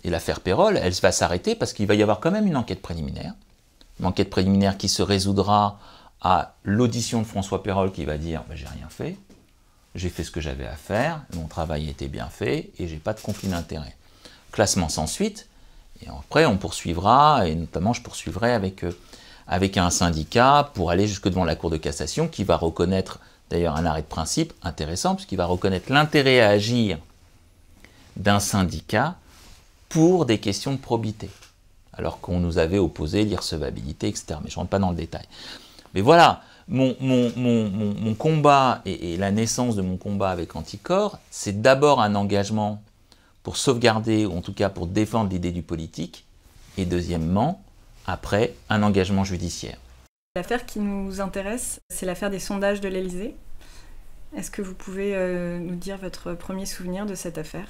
Et l'affaire Pérolle, elle va s'arrêter parce qu'il va y avoir quand même une enquête préliminaire. Une enquête préliminaire qui se résoudra à l'audition de François Pérolle qui va dire j'ai rien fait, j'ai fait ce que j'avais à faire, mon travail était bien fait et j'ai pas de conflit d'intérêt. Classement sans suite, et après on poursuivra, et notamment je poursuivrai avec un syndicat pour aller jusque devant la Cour de cassation qui va reconnaître d'ailleurs un arrêt de principe intéressant puisqu'il va reconnaître l'intérêt à agir d'un syndicat pour des questions de probité, alors qu'on nous avait opposé l'irrecevabilité, etc. Mais je ne rentre pas dans le détail. Mais voilà, mon combat et la naissance de mon combat avec Anticor, c'est d'abord un engagement pour sauvegarder, ou en tout cas pour défendre l'idée du politique, et deuxièmement, après, un engagement judiciaire. L'affaire qui nous intéresse, c'est l'affaire des sondages de l'Élysée. Est-ce que vous pouvez nous dire votre premier souvenir de cette affaire ?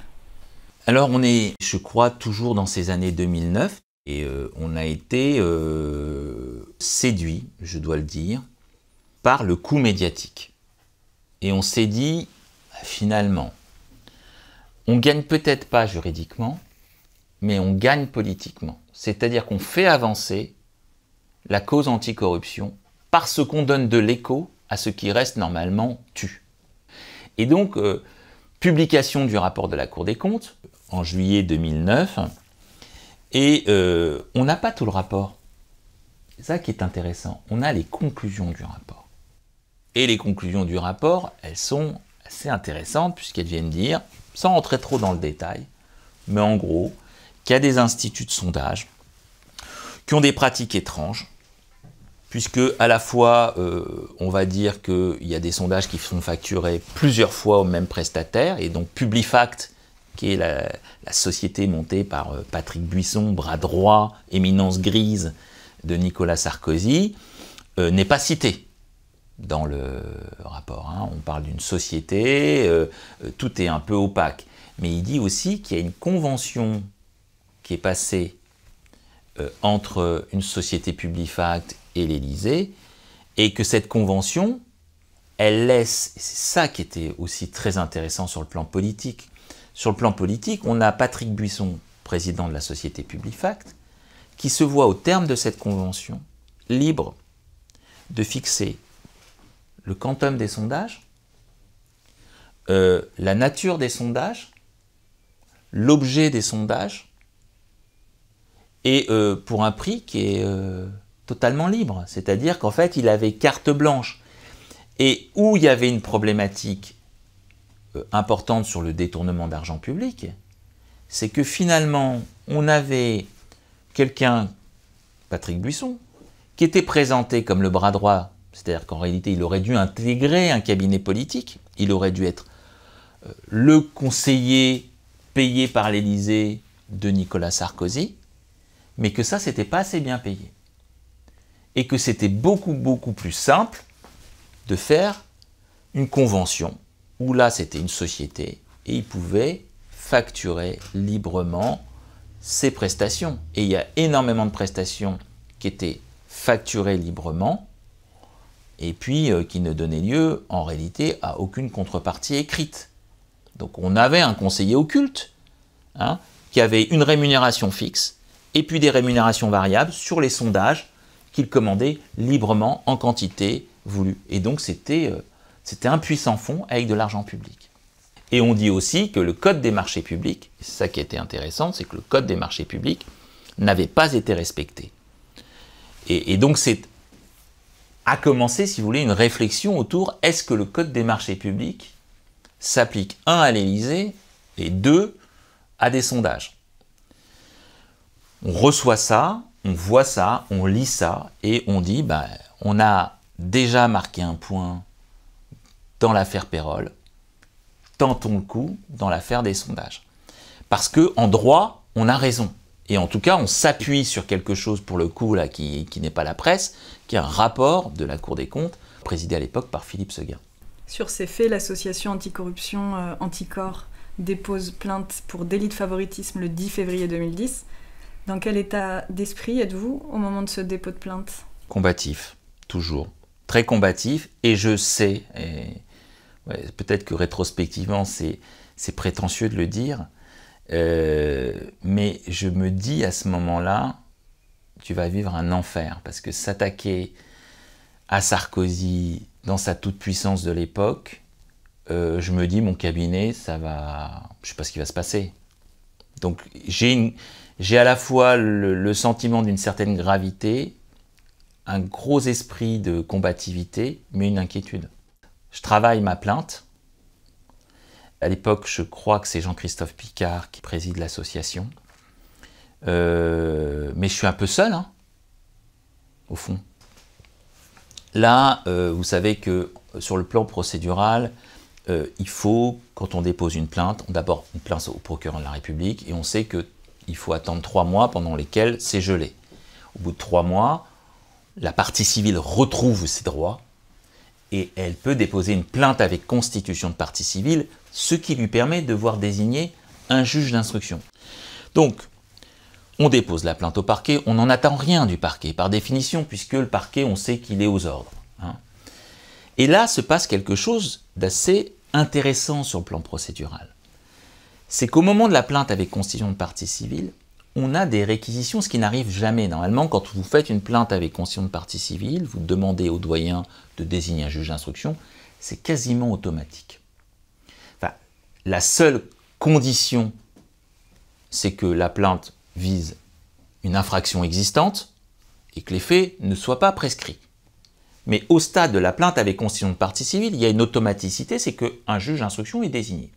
Alors on est, je crois, toujours dans ces années 2009, et on a été séduit, je dois le dire, par le coup médiatique. Et on s'est dit, finalement, on gagne peut-être pas juridiquement, mais on gagne politiquement. C'est-à-dire qu'on fait avancer la cause anticorruption parce qu'on donne de l'écho à ce qui reste normalement tu. Et donc, publication du rapport de la Cour des comptes, en juillet 2009, et on n'a pas tout le rapport. C'est ça qui est intéressant. On a les conclusions du rapport. Et les conclusions du rapport, elles sont assez intéressantes, puisqu'elles viennent dire, sans rentrer trop dans le détail, mais en gros, qu'il y a des instituts de sondage qui ont des pratiques étranges, puisque à la fois, on va dire qu'il y a des sondages qui sont facturés plusieurs fois au même prestataire, et donc Publifact, qui est la société montée par Patrick Buisson, bras droit, éminence grise de Nicolas Sarkozy, n'est pas cité dans le rapport. Hein. On parle d'une société, tout est un peu opaque. Mais il dit aussi qu'il y a une convention qui est passée entre une société Publifact et l'Élysée, et que cette convention, elle laisse, et c'est ça qui était aussi très intéressant sur le plan politique. Sur le plan politique, on a Patrick Buisson, président de la société Publifact, qui se voit au terme de cette convention libre de fixer le quantum des sondages, la nature des sondages, l'objet des sondages, et pour un prix qui est totalement libre. C'est-à-dire qu'en fait, il avait carte blanche. Et où il y avait une problématique importante sur le détournement d'argent public, c'est que finalement, on avait quelqu'un, Patrick Buisson, qui était présenté comme le bras droit, c'est-à-dire qu'en réalité, il aurait dû intégrer un cabinet politique, il aurait dû être le conseiller payé par l'Élysée de Nicolas Sarkozy, mais que ça, c'était pas assez bien payé. Et que c'était beaucoup, beaucoup plus simple de faire une convention, où là, c'était une société, et il pouvait facturer librement ses prestations. Et il y a énormément de prestations qui étaient facturées librement, et puis qui ne donnaient lieu, en réalité, à aucune contrepartie écrite. Donc on avait un conseiller occulte, hein, qui avait une rémunération fixe, et puis des rémunérations variables sur les sondages qu'il commandait librement en quantité voulue. Et donc c'était un puissant fonds avec de l'argent public. Et on dit aussi que le Code des marchés publics, c'est ça qui était intéressant, c'est que le Code des marchés publics n'avait pas été respecté. Et donc c'est à commencer, si vous voulez, une réflexion autour, est-ce que le Code des marchés publics s'applique, un, à l'Élysée, et deux, à des sondages. On reçoit ça, on voit ça, on lit ça, et on dit, bah, on a déjà marqué un point dans l'affaire Peyrolle, tentons le coup dans l'affaire des sondages. Parce qu'en droit, on a raison. Et en tout cas, on s'appuie sur quelque chose, pour le coup, là, qui n'est pas la presse, qui est un rapport de la Cour des comptes, présidé à l'époque par Philippe Seguin. Sur ces faits, l'association anticorruption Anticor dépose plainte pour délit de favoritisme le 10 février 2010. Dans quel état d'esprit êtes-vous au moment de ce dépôt de plainte? Combatif, toujours. Très combatif, et je sais, et ouais, peut-être que rétrospectivement c'est prétentieux de le dire, mais je me dis à ce moment-là, tu vas vivre un enfer, parce que s'attaquer à Sarkozy dans sa toute-puissance de l'époque, je me dis, mon cabinet, ça va... Je ne sais pas ce qui va se passer. Donc j'ai à la fois le sentiment d'une certaine gravité, un gros esprit de combativité, mais une inquiétude. Je travaille ma plainte. À l'époque, je crois que c'est Jean-Christophe Picard qui préside l'association. Mais je suis un peu seul, hein, au fond. Là, vous savez que sur le plan procédural, il faut, quand on dépose une plainte, d'abord une plainte au procureur de la République, et on sait qu'il faut attendre 3 mois pendant lesquels c'est gelé. Au bout de 3 mois, la partie civile retrouve ses droits, et elle peut déposer une plainte avec constitution de partie civile, ce qui lui permet de voir désigner un juge d'instruction. Donc, on dépose la plainte au parquet, on n'en attend rien du parquet, par définition, puisque le parquet, on sait qu'il est aux ordres. Hein. Et là, se passe quelque chose d'assez intéressant sur le plan procédural. C'est qu'au moment de la plainte avec constitution de partie civile, on a des réquisitions, ce qui n'arrive jamais. Normalement, quand vous faites une plainte avec constitution de partie civile, vous demandez au doyen de désigner un juge d'instruction, c'est quasiment automatique. Enfin, la seule condition, c'est que la plainte vise une infraction existante et que les faits ne soient pas prescrits. Mais au stade de la plainte avec constitution de partie civile, il y a une automaticité, c'est qu'un juge d'instruction est désigné.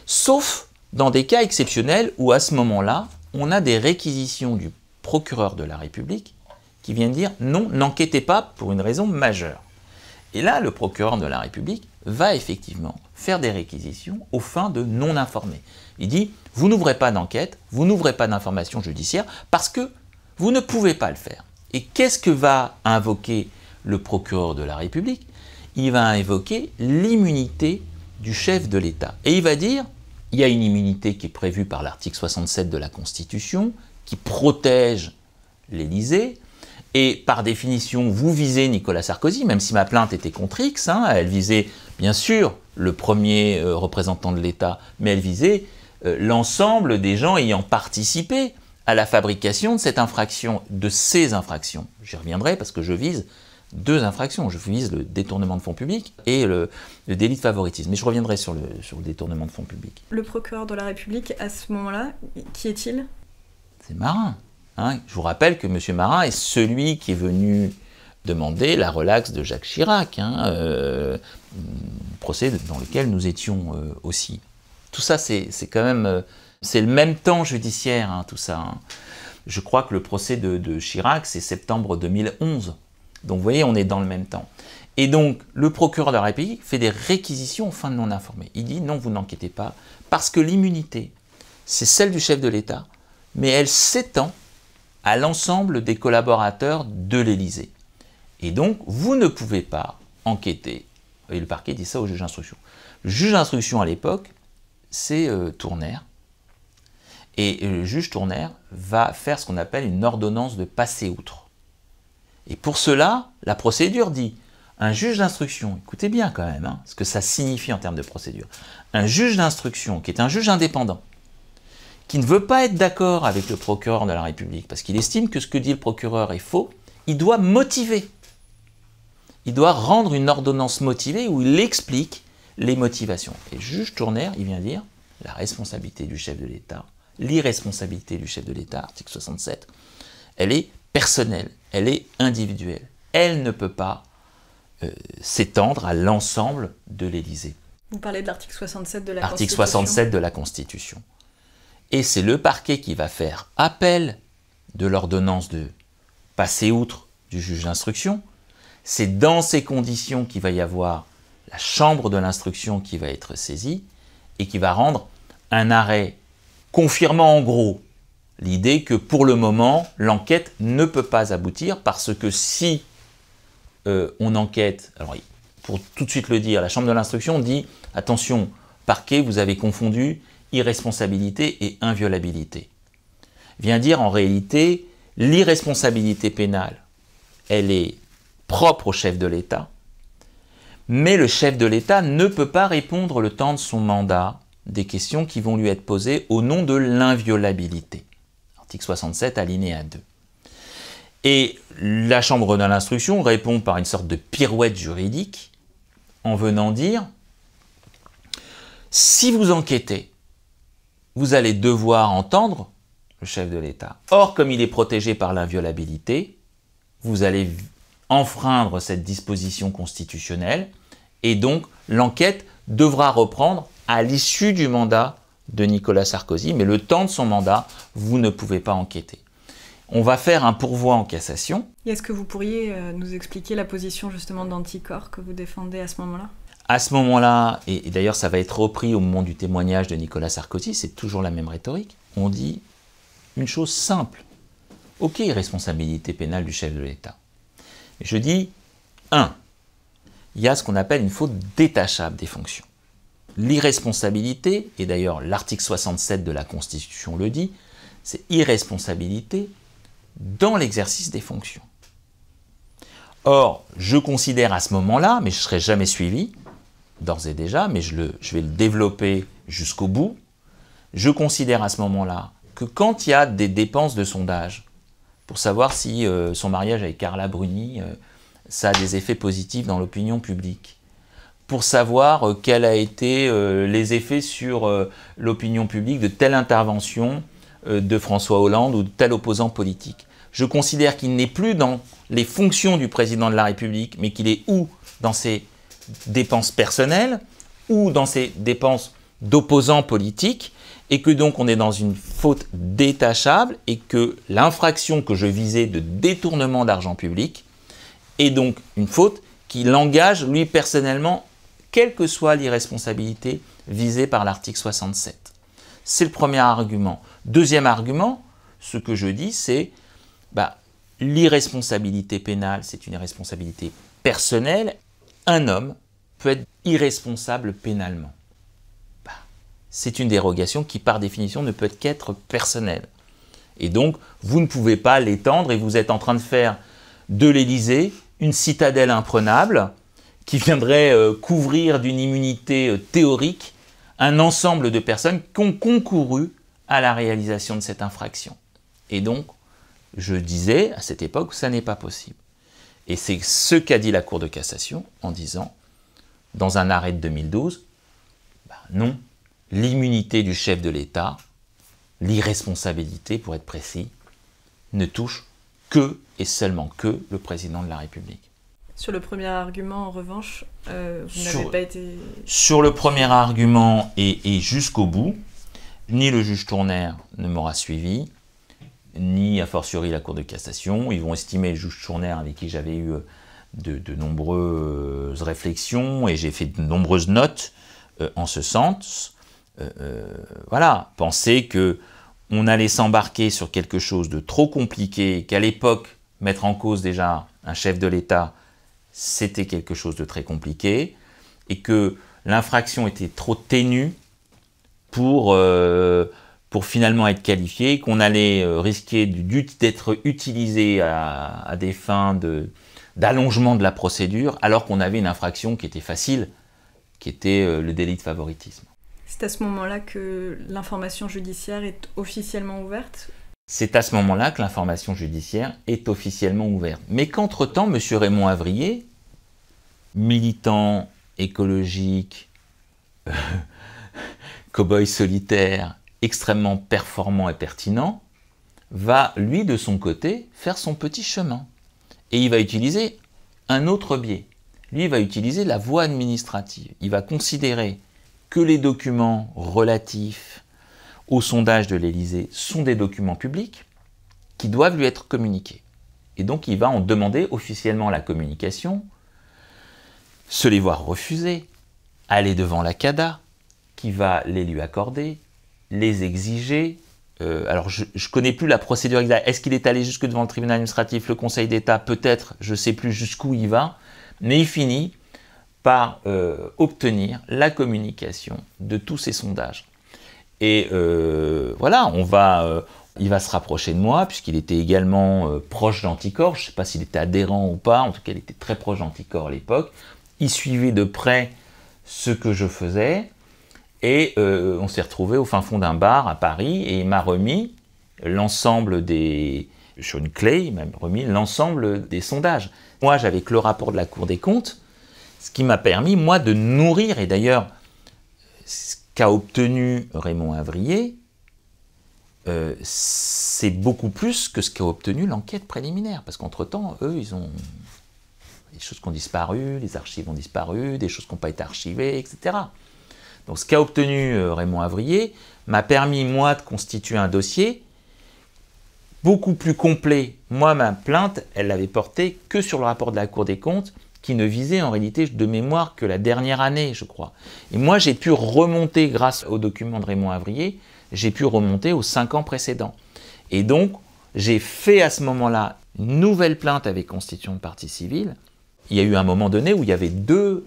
Sauf dans des cas exceptionnels où à ce moment-là, on a des réquisitions du procureur de la République qui vient dire non, n'enquêtez pas pour une raison majeure. Et là, le procureur de la République va effectivement faire des réquisitions aux fins de non informer. Il dit, vous n'ouvrez pas d'enquête, vous n'ouvrez pas d'information judiciaire parce que vous ne pouvez pas le faire. Et qu'est-ce que va invoquer le procureur de la République? Il va invoquer l'immunité du chef de l'État. Et il va dire, il y a une immunité qui est prévue par l'article 67 de la Constitution, qui protège l'Élysée, et par définition, vous visez Nicolas Sarkozy, même si ma plainte était contre X, elle visait bien sûr le premier représentant de l'État, mais elle visait l'ensemble des gens ayant participé à la fabrication de cette infraction, de ces infractions. J'y reviendrai parce que je vise deux infractions. Je vise le détournement de fonds publics et le délit de favoritisme. Mais je reviendrai sur le détournement de fonds publics. Le procureur de la République, à ce moment-là, qui est-il? C'est Marin. Je vous rappelle que M. Marin est celui qui est venu demander la relaxe de Jacques Chirac, procès dans lequel nous étions aussi. Tout ça, c'est quand même... c'est le même temps judiciaire, tout ça. Je crois que le procès de Chirac, c'est septembre 2011. Donc vous voyez, on est dans le même temps. Et donc, le procureur de la République fait des réquisitions aux fins de non informer. Il dit non, vous n'enquêtez pas, parce que l'immunité, c'est celle du chef de l'État, mais elle s'étend à l'ensemble des collaborateurs de l'Élysée. Et donc, vous ne pouvez pas enquêter. Et le parquet dit ça au juge d'instruction. Le juge d'instruction à l'époque, c'est Tournaire. Et le juge Tournaire va faire ce qu'on appelle une ordonnance de passer outre. Et pour cela, la procédure dit, un juge d'instruction, écoutez bien quand même, ce que ça signifie en termes de procédure, un juge d'instruction qui est un juge indépendant, qui ne veut pas être d'accord avec le procureur de la République, parce qu'il estime que ce que dit le procureur est faux, il doit motiver. Il doit rendre une ordonnance motivée où il explique les motivations. Et le juge Tournaire, il vient dire, la responsabilité du chef de l'État, l'irresponsabilité du chef de l'État, article 67, elle est personnelle, elle est individuelle. Elle ne peut pas s'étendre à l'ensemble de l'Élysée. Vous parlez de l'article 67 de la Constitution. Article 67 de la Constitution. Et c'est le parquet qui va faire appel de l'ordonnance de passer outre du juge d'instruction. C'est dans ces conditions qu'il va y avoir la chambre de l'instruction qui va être saisie et qui va rendre un arrêt confirmant en gros l'idée que pour le moment, l'enquête ne peut pas aboutir parce que si on enquête, alors pour tout de suite le dire, la chambre de l'instruction dit « Attention, parquet, vous avez confondu irresponsabilité et inviolabilité ». Vient dire en réalité, l'irresponsabilité pénale, elle est propre au chef de l'État, mais le chef de l'État ne peut pas répondre le temps de son mandat des questions qui vont lui être posées au nom de l'inviolabilité. Article 67, alinéa 2. Et la chambre de l'instruction répond par une sorte de pirouette juridique en venant dire « Si vous enquêtez, vous allez devoir entendre le chef de l'État. Or, comme il est protégé par l'inviolabilité, vous allez enfreindre cette disposition constitutionnelle et donc l'enquête devra reprendre à l'issue du mandat de Nicolas Sarkozy, mais le temps de son mandat, vous ne pouvez pas enquêter. » On va faire un pourvoi en cassation. Est-ce que vous pourriez nous expliquer la position justement d'Anticor que vous défendez à ce moment-là? À ce moment-là, et d'ailleurs ça va être repris au moment du témoignage de Nicolas Sarkozy, c'est toujours la même rhétorique, on dit une chose simple. Ok, responsabilité pénale du chef de l'État. Je dis, 1, il y a ce qu'on appelle une faute détachable des fonctions. L'irresponsabilité, et d'ailleurs l'article 67 de la Constitution le dit, c'est irresponsabilité dans l'exercice des fonctions. Or, je considère à ce moment-là, mais je ne serai jamais suivi, d'ores et déjà, mais je vais le développer jusqu'au bout, je considère à ce moment-là que quand il y a des dépenses de sondage, pour savoir si son mariage avec Carla Bruni, ça a des effets positifs dans l'opinion publique, pour savoir quels ont été les effets sur l'opinion publique de telle intervention de François Hollande ou de tel opposant politique. Je considère qu'il n'est plus dans les fonctions du président de la République, mais qu'il est ou dans ses dépenses personnelles, ou dans ses dépenses d'opposants politiques, et que donc on est dans une faute détachable, et que l'infraction que je visais de détournement d'argent public est donc une faute qui l'engage lui personnellement, quelle que soit l'irresponsabilité visée par l'article 67. C'est le premier argument. Deuxième argument, ce que je dis, c'est l'irresponsabilité pénale, c'est une irresponsabilité personnelle. Un homme peut être irresponsable pénalement. C'est une dérogation qui, par définition, ne peut qu'être personnelle. Et donc, vous ne pouvez pas l'étendre, et vous êtes en train de faire de l'Élysée une citadelle imprenable qui viendrait couvrir d'une immunité théorique un ensemble de personnes qui ont concouru à la réalisation de cette infraction. Et donc, je disais à cette époque que ça n'est pas possible. Et c'est ce qu'a dit la Cour de cassation en disant, dans un arrêt de 2012, non, l'immunité du chef de l'État, l'irresponsabilité pour être précis, ne touche que et seulement que le président de la République. Sur le premier argument, en revanche, vous n'avez pas été... Sur le premier argument et jusqu'au bout, ni le juge Tournaire ne m'aura suivi, ni a fortiori la Cour de cassation. Ils vont estimer, le juge Tournaire avec qui j'avais eu de nombreuses réflexions, et j'ai fait de nombreuses notes en ce sens. Voilà, penser qu'on allait s'embarquer sur quelque chose de trop compliqué, qu'à l'époque, mettre en cause déjà un chef de l'État, c'était quelque chose de très compliqué, et que l'infraction était trop ténue pour finalement être qualifiée, qu'on allait risquer d'être utilisé à des fins d'allongement de la procédure, alors qu'on avait une infraction qui était facile, qui était le délit de favoritisme. C'est à ce moment-là que l'information judiciaire est officiellement ouverte ? C'est à ce moment-là que l'information judiciaire est officiellement ouverte. Mais qu'entre-temps, M. Raymond Havrier, militant, écologique, cow-boy solitaire, extrêmement performant et pertinent, va, lui, de son côté, faire son petit chemin. Et il va utiliser un autre biais. Lui, il va utiliser la voie administrative. Il va considérer que les documents relatifs au sondage de l'Élysée sont des documents publics qui doivent lui être communiqués. Et donc, il va en demander officiellement la communication, se les voir refuser, aller devant la CADA, qui va les lui accorder, les exiger. Alors, je ne connais plus la procédure exacte. Est-ce qu'il est allé jusque devant le tribunal administratif, le Conseil d'État? Peut-être, je ne sais plus jusqu'où il va, mais il finit par obtenir la communication de tous ces sondages. Et voilà, il va se rapprocher de moi, puisqu'il était également proche d'Anticor. Je ne sais pas s'il était adhérent ou pas, en tout cas il était très proche d'Anticor à l'époque. Il suivait de près ce que je faisais, et on s'est retrouvé au fin fond d'un bar à Paris, et il m'a remis l'ensemble sur une clé, il m'a remis l'ensemble des sondages. Moi, j'avais que le rapport de la Cour des comptes, ce qui m'a permis, moi, de nourrir, et d'ailleurs, ce qu'a obtenu Raymond Havrier, c'est beaucoup plus que ce qu'a obtenu l'enquête préliminaire, parce qu'entre-temps, eux, ils ont des choses qui ont disparu, les archives ont disparu, des choses qui n'ont pas été archivées, etc. Donc ce qu'a obtenu Raymond Havrier m'a permis, moi, de constituer un dossier beaucoup plus complet. Moi, ma plainte, elle l'avait portée que sur le rapport de la Cour des comptes, qui ne visait en réalité de mémoire que la dernière année, je crois. Et moi, j'ai pu remonter, grâce aux documents de Raymond Havrier, j'ai pu remonter aux 5 ans précédents. Et donc, j'ai fait à ce moment-là une nouvelle plainte avec constitution de partie civile. Il y a eu un moment donné où il y avait deux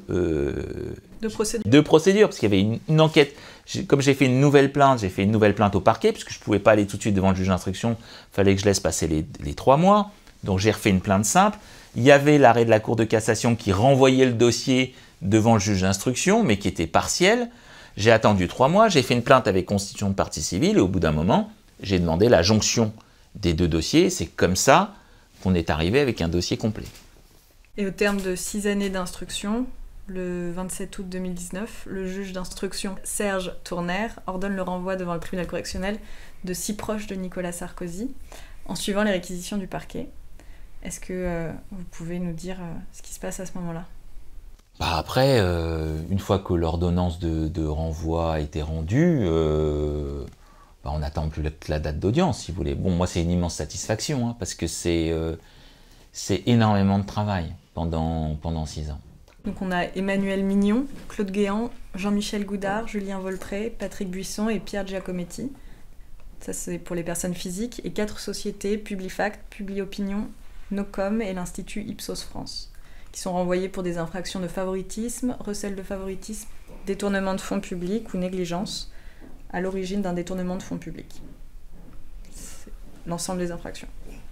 procédures, parce qu'il y avait une enquête. Comme j'ai fait une nouvelle plainte, j'ai fait une nouvelle plainte au parquet, puisque je ne pouvais pas aller tout de suite devant le juge d'instruction, il fallait que je laisse passer les 3 mois. Donc j'ai refait une plainte simple. Il y avait l'arrêt de la Cour de cassation qui renvoyait le dossier devant le juge d'instruction, mais qui était partiel. J'ai attendu 3 mois, j'ai fait une plainte avec constitution de partie civile, et au bout d'un moment, j'ai demandé la jonction des 2 dossiers. C'est comme ça qu'on est arrivé avec un dossier complet. Et au terme de 6 années d'instruction, le 27 août 2019, le juge d'instruction Serge Tournaire ordonne le renvoi devant le tribunal correctionnel de 6 proches de Nicolas Sarkozy, en suivant les réquisitions du parquet. Est-ce que vous pouvez nous dire ce qui se passe à ce moment-là ? Après, une fois que l'ordonnance de renvoi a été rendue, on n'attend plus la date d'audience, si vous voulez. Bon, moi, c'est une immense satisfaction, hein, parce que c'est énormément de travail pendant 6 ans. Donc on a Emmanuel Mignon, Claude Guéant, Jean-Michel Goudard, Julien Volpré, Patrick Buisson et Pierre Giacometti. Ça, c'est pour les personnes physiques. Et 4 sociétés, Publifact, Publiopinion, Nocom et l'Institut Ipsos France, qui sont renvoyés pour des infractions de favoritisme, recel de favoritisme, détournement de fonds publics ou négligence, à l'origine d'un détournement de fonds publics. C'est l'ensemble des infractions.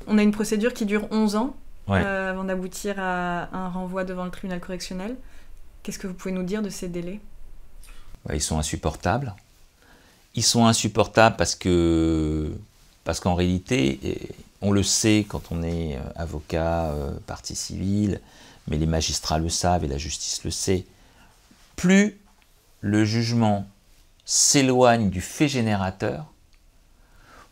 On a une procédure qui dure 11 ans, avant d'aboutir à un renvoi devant le tribunal correctionnel. Qu'est-ce que vous pouvez nous dire de ces délais ? Ils sont insupportables. Ils sont insupportables parce qu'en réalité, on le sait quand on est avocat, partie civile, mais les magistrats le savent et la justice le sait, plus le jugement s'éloigne du fait générateur,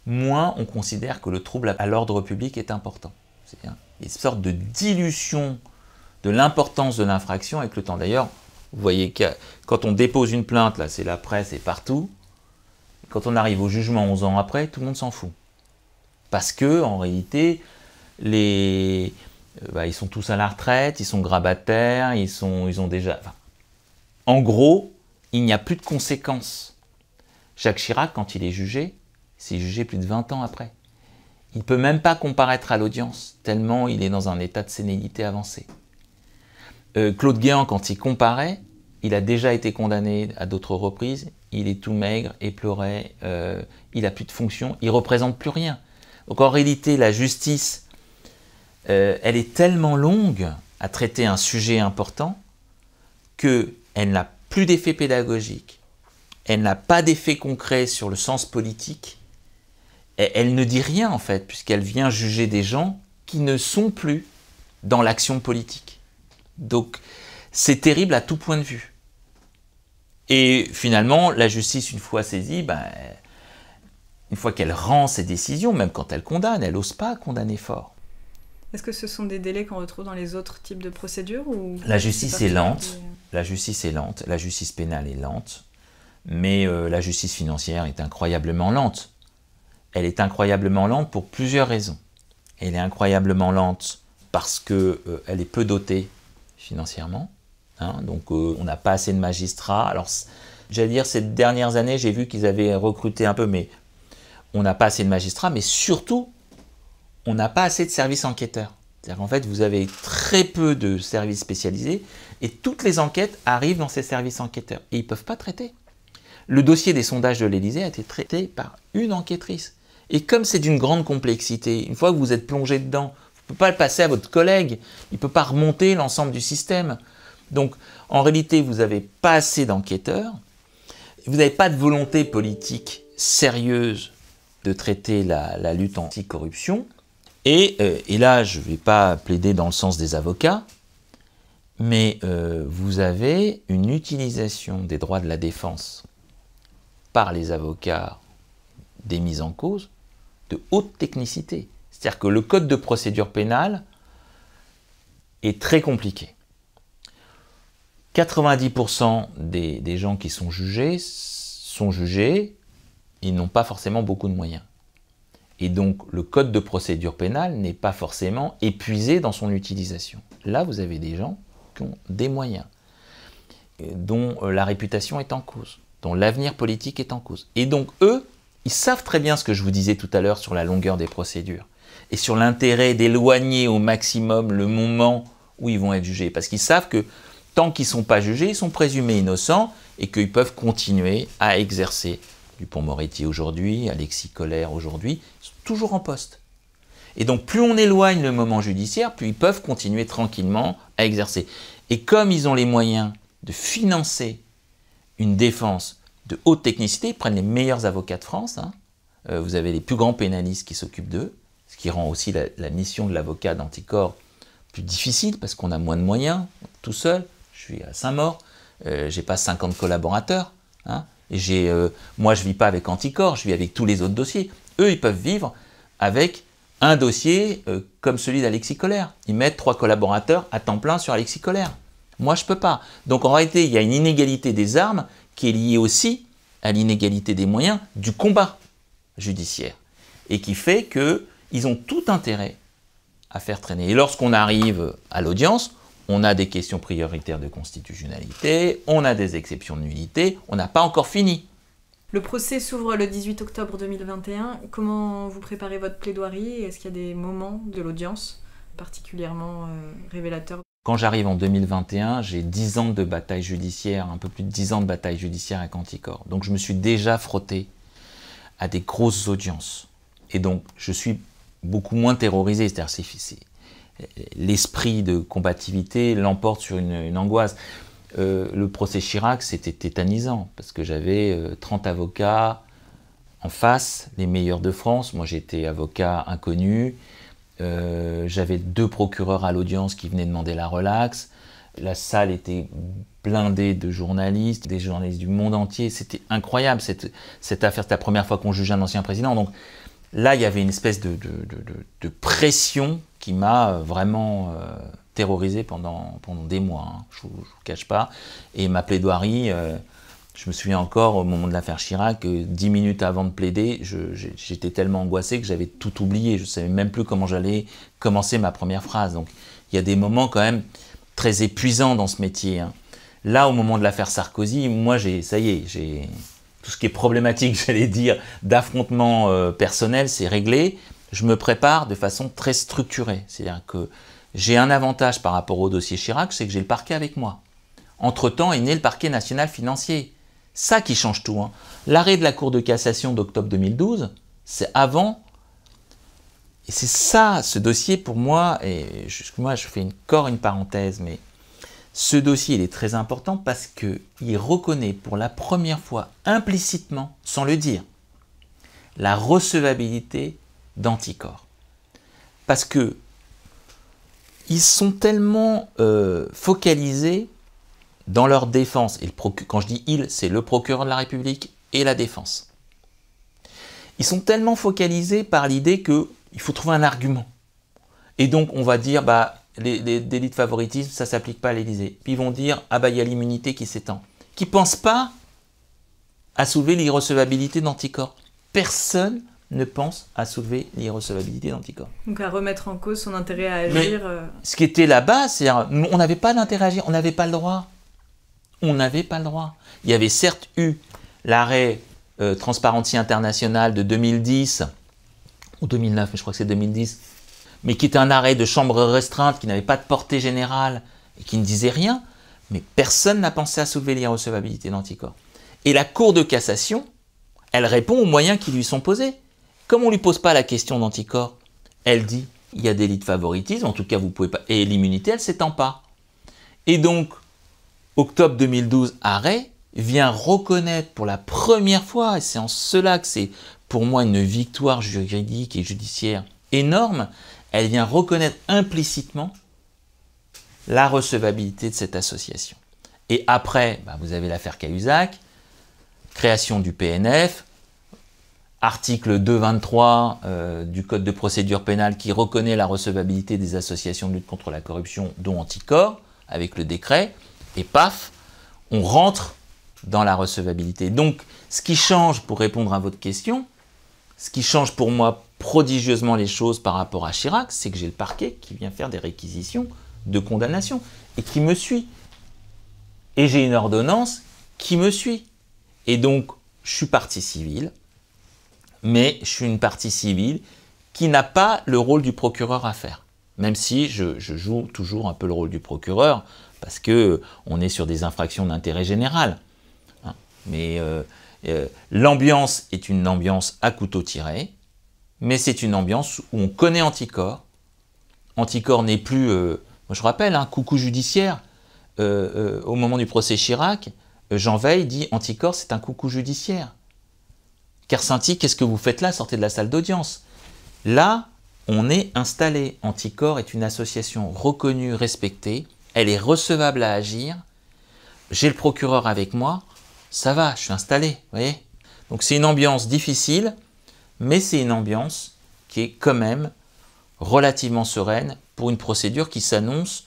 moins on considère que le trouble à l'ordre public est important. C'est une sorte de dilution de l'importance de l'infraction avec le temps. D'ailleurs, vous voyez que quand on dépose une plainte, là c'est la presse et partout, quand on arrive au jugement 11 ans après, tout le monde s'en fout. Parce que en réalité, ils sont tous à la retraite, ils sont grabataires, ils ont déjà... en gros, il n'y a plus de conséquences. Jacques Chirac, quand il est jugé, c'est jugé plus de 20 ans après. Il ne peut même pas comparaître à l'audience, tellement il est dans un état de sénilité avancé. Claude Guéant, quand il comparait, il a déjà été condamné à d'autres reprises, il est tout maigre, éploré, il n'a plus de fonction, il ne représente plus rien. Donc en réalité, la justice, elle est tellement longue à traiter un sujet important qu'elle n'a plus d'effet pédagogique, elle n'a pas d'effet concret sur le sens politique, elle ne dit rien en fait, puisqu'elle vient juger des gens qui ne sont plus dans l'action politique. Donc c'est terrible à tout point de vue. Et finalement, la justice, une fois saisie, une fois qu'elle rend ses décisions, même quand elle condamne, elle n'ose pas condamner fort. Est-ce que ce sont des délais qu'on retrouve dans les autres types de procédures ou... La justice est lente, la justice est lente, la justice pénale est lente, mais la justice financière est incroyablement lente. Elle est incroyablement lente pour plusieurs raisons. Elle est incroyablement lente parce qu'elle est peu dotée financièrement. Donc on n'a pas assez de magistrats. Alors j'allais dire, ces dernières années, j'ai vu qu'ils avaient recruté un peu, mais on n'a pas assez de magistrats, mais surtout, on n'a pas assez de services enquêteurs. C'est-à-dire qu'en fait, vous avez très peu de services spécialisés, et toutes les enquêtes arrivent dans ces services enquêteurs, et ils ne peuvent pas traiter. Le dossier des sondages de l'Élysée a été traité par une enquêtrice. Et comme c'est d'une grande complexité, une fois que vous êtes plongé dedans, vous ne pouvez pas le passer à votre collègue, il ne peut pas remonter l'ensemble du système. Donc, en réalité, vous n'avez pas assez d'enquêteurs, vous n'avez pas de volonté politique sérieuse de traiter la lutte anti-corruption, et là, je ne vais pas plaider dans le sens des avocats, mais vous avez une utilisation des droits de la défense par les avocats des mises en cause de haute technicité. C'est-à-dire que le code de procédure pénale est très compliqué. 90% des gens qui sont jugés, ils n'ont pas forcément beaucoup de moyens. Et donc, le code de procédure pénale n'est pas forcément épuisé dans son utilisation. Là, vous avez des gens qui ont des moyens, dont la réputation est en cause, dont l'avenir politique est en cause. Et donc, eux, ils savent très bien ce que je vous disais tout à l'heure sur la longueur des procédures et sur l'intérêt d'éloigner au maximum le moment où ils vont être jugés. Parce qu'ils savent que tant qu'ils ne sont pas jugés, ils sont présumés innocents et qu'ils peuvent continuer à exercer. Dupond-Moretti aujourd'hui, Alexis Collère aujourd'hui, ils sont toujours en poste. Et donc plus on éloigne le moment judiciaire, plus ils peuvent continuer tranquillement à exercer. Et comme ils ont les moyens de financer une défense de haute technicité, ils prennent les meilleurs avocats de France. Vous avez les plus grands pénalistes qui s'occupent d'eux, ce qui rend aussi la mission de l'avocat d'anticorps plus difficile parce qu'on a moins de moyens, tout seul. Je suis à Saint-Maur, j'ai pas 50 collaborateurs. Et moi, je ne vis pas avec Anticorps, je vis avec tous les autres dossiers. Eux, ils peuvent vivre avec un dossier comme celui d'Alexis Collère. Ils mettent 3 collaborateurs à temps plein sur Alexis Collère. Moi, je ne peux pas. Donc en réalité, il y a une inégalité des armes qui est liée aussi à l'inégalité des moyens du combat judiciaire et qui fait qu'ils ont tout intérêt à faire traîner. Et lorsqu'on arrive à l'audience, on a des questions prioritaires de constitutionnalité, on a des exceptions de nullité, on n'a pas encore fini. Le procès s'ouvre le 18 octobre 2021. Comment vous préparez votre plaidoirie? Est-ce qu'il y a des moments de l'audience particulièrement révélateurs? Quand j'arrive en 2021, j'ai 10 ans de bataille judiciaire, un peu plus de 10 ans de bataille judiciaire avec Anticor. Donc je me suis déjà frotté à des grosses audiences. Et donc je suis beaucoup moins terrorisé. C'est-à-dire l'esprit de combativité l'emporte sur une angoisse. Le procès Chirac, c'était tétanisant, parce que j'avais 30 avocats en face, les meilleurs de France. Moi, j'étais avocat inconnu. J'avais 2 procureurs à l'audience qui venaient demander la relaxe. La salle était blindée de journalistes, des journalistes du monde entier. C'était incroyable, cette affaire. C'était la première fois qu'on jugeait un ancien président. Donc là, il y avait une espèce de pression qui m'a vraiment terrorisé pendant des mois, hein. Je ne vous cache pas. Et ma plaidoirie, je me souviens encore au moment de l'affaire Chirac, 10 minutes avant de plaider, j'étais tellement angoissé que j'avais tout oublié. Je ne savais même plus comment j'allais commencer ma première phrase. Donc il y a des moments quand même très épuisants dans ce métier, hein. Là, au moment de l'affaire Sarkozy, moi, ça y est, j'ai tout ce qui est problématique, j'allais dire, d'affrontement personnel, c'est réglé. Je me prépare de façon très structurée. C'est-à-dire que j'ai un avantage par rapport au dossier Chirac, c'est que j'ai le parquet avec moi. Entre-temps est né le parquet national financier. Ça qui change tout, hein. L'arrêt de la Cour de cassation d'octobre 2012, c'est avant. Et c'est ça, ce dossier pour moi, et moi je fais encore une parenthèse, mais ce dossier il est très important parce qu'il reconnaît pour la première fois implicitement, sans le dire, la recevabilité d'Anticor. Parce que ils sont tellement focalisés dans leur défense, et quand je dis ils, c'est le procureur de la République et la défense. Ils sont tellement focalisés par l'idée qu'il faut trouver un argument. Et donc on va dire, les délits de favoritisme, ça ne s'applique pas à l'Élysée. Puis ils vont dire, il y a l'immunité qui s'étend. Qui ne pensent pas à soulever l'irrecevabilité d'Anticor. Personne ne pense à soulever l'irrecevabilité d'Anticor. Donc à remettre en cause son intérêt à agir. Ce qui était là-bas, c'est on n'avait pas d'intérêt à agir, on n'avait pas le droit. On n'avait pas le droit. Il y avait certes eu l'arrêt Transparency International de 2010, ou 2009, mais je crois que c'est 2010, mais qui était un arrêt de chambre restreinte, qui n'avait pas de portée générale, et qui ne disait rien, mais personne n'a pensé à soulever l'irrecevabilité d'Anticor. Et la Cour de cassation, elle répond aux moyens qui lui sont posés. Comme on ne lui pose pas la question d'Anticor, elle dit, il y a délit de favoritisme, en tout cas vous pouvez pas, et l'immunité, elle ne s'étend pas. Et donc, octobre 2012, arrêt, vient reconnaître pour la première fois, et c'est en cela que c'est pour moi une victoire juridique et judiciaire énorme, elle vient reconnaître implicitement la recevabilité de cette association. Et après, vous avez l'affaire Cahuzac, création du PNF, article 223 du Code de procédure pénale qui reconnaît la recevabilité des associations de lutte contre la corruption, dont Anticor, avec le décret, et paf, on rentre dans la recevabilité. Donc, ce qui change, pour répondre à votre question, ce qui change pour moi prodigieusement les choses par rapport à Chirac, c'est que j'ai le parquet qui vient faire des réquisitions de condamnation et qui me suit. Et j'ai une ordonnance qui me suit. Et donc, je suis partie civile, mais je suis une partie civile qui n'a pas le rôle du procureur à faire. Même si je joue toujours un peu le rôle du procureur, parce qu'on est sur des infractions d'intérêt général. Hein. Mais l'ambiance est une ambiance à couteau tiré, mais c'est une ambiance où on connaît Anticor. Anticor n'est plus, moi je rappelle, coucou judiciaire, au moment du procès Chirac, Jean Veil dit « Anticor, c'est un coucou judiciaire ». Kersinti, qu'est-ce que vous faites là? Sortez de la salle d'audience. Là, on est installé. Anticor est une association reconnue, respectée. Elle est recevable à agir. J'ai le procureur avec moi. Ça va, je suis installé. Vous voyez? Donc c'est une ambiance difficile, mais c'est une ambiance qui est quand même relativement sereine pour une procédure qui s'annonce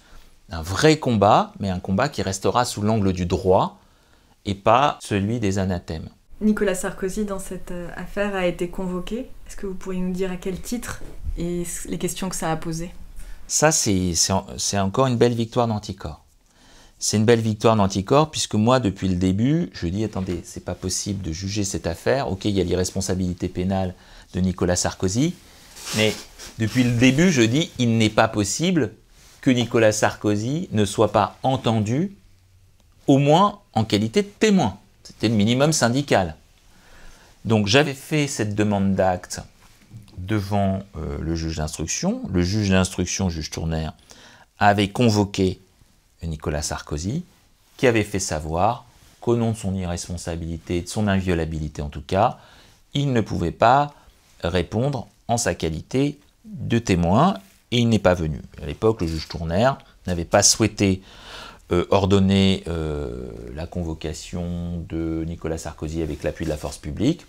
Un vrai combat, mais un combat qui restera sous l'angle du droit et pas celui des anathèmes. Nicolas Sarkozy, dans cette affaire, a été convoqué. Est-ce que vous pourriez nous dire à quel titre et les questions que ça a posées? Ça, c'est encore une belle victoire d'Anticor. C'est une belle victoire d'Anticor puisque moi, depuis le début, je dis, attendez, c'est pas possible de juger cette affaire. Ok, il y a l'irresponsabilité pénale de Nicolas Sarkozy, mais depuis le début, je dis, il n'est pas possible que Nicolas Sarkozy ne soit pas entendu, au moins en qualité de témoin. C'était le minimum syndical. Donc j'avais fait cette demande d'acte devant le juge d'instruction. Le juge d'instruction, juge Tourner, avait convoqué Nicolas Sarkozy, qui avait fait savoir qu'au nom de son irresponsabilité, de son inviolabilité en tout cas, il ne pouvait pas répondre en sa qualité de témoin, et il n'est pas venu. À l'époque, le juge Tourner n'avait pas souhaité ordonner la convocation de Nicolas Sarkozy avec l'appui de la force publique.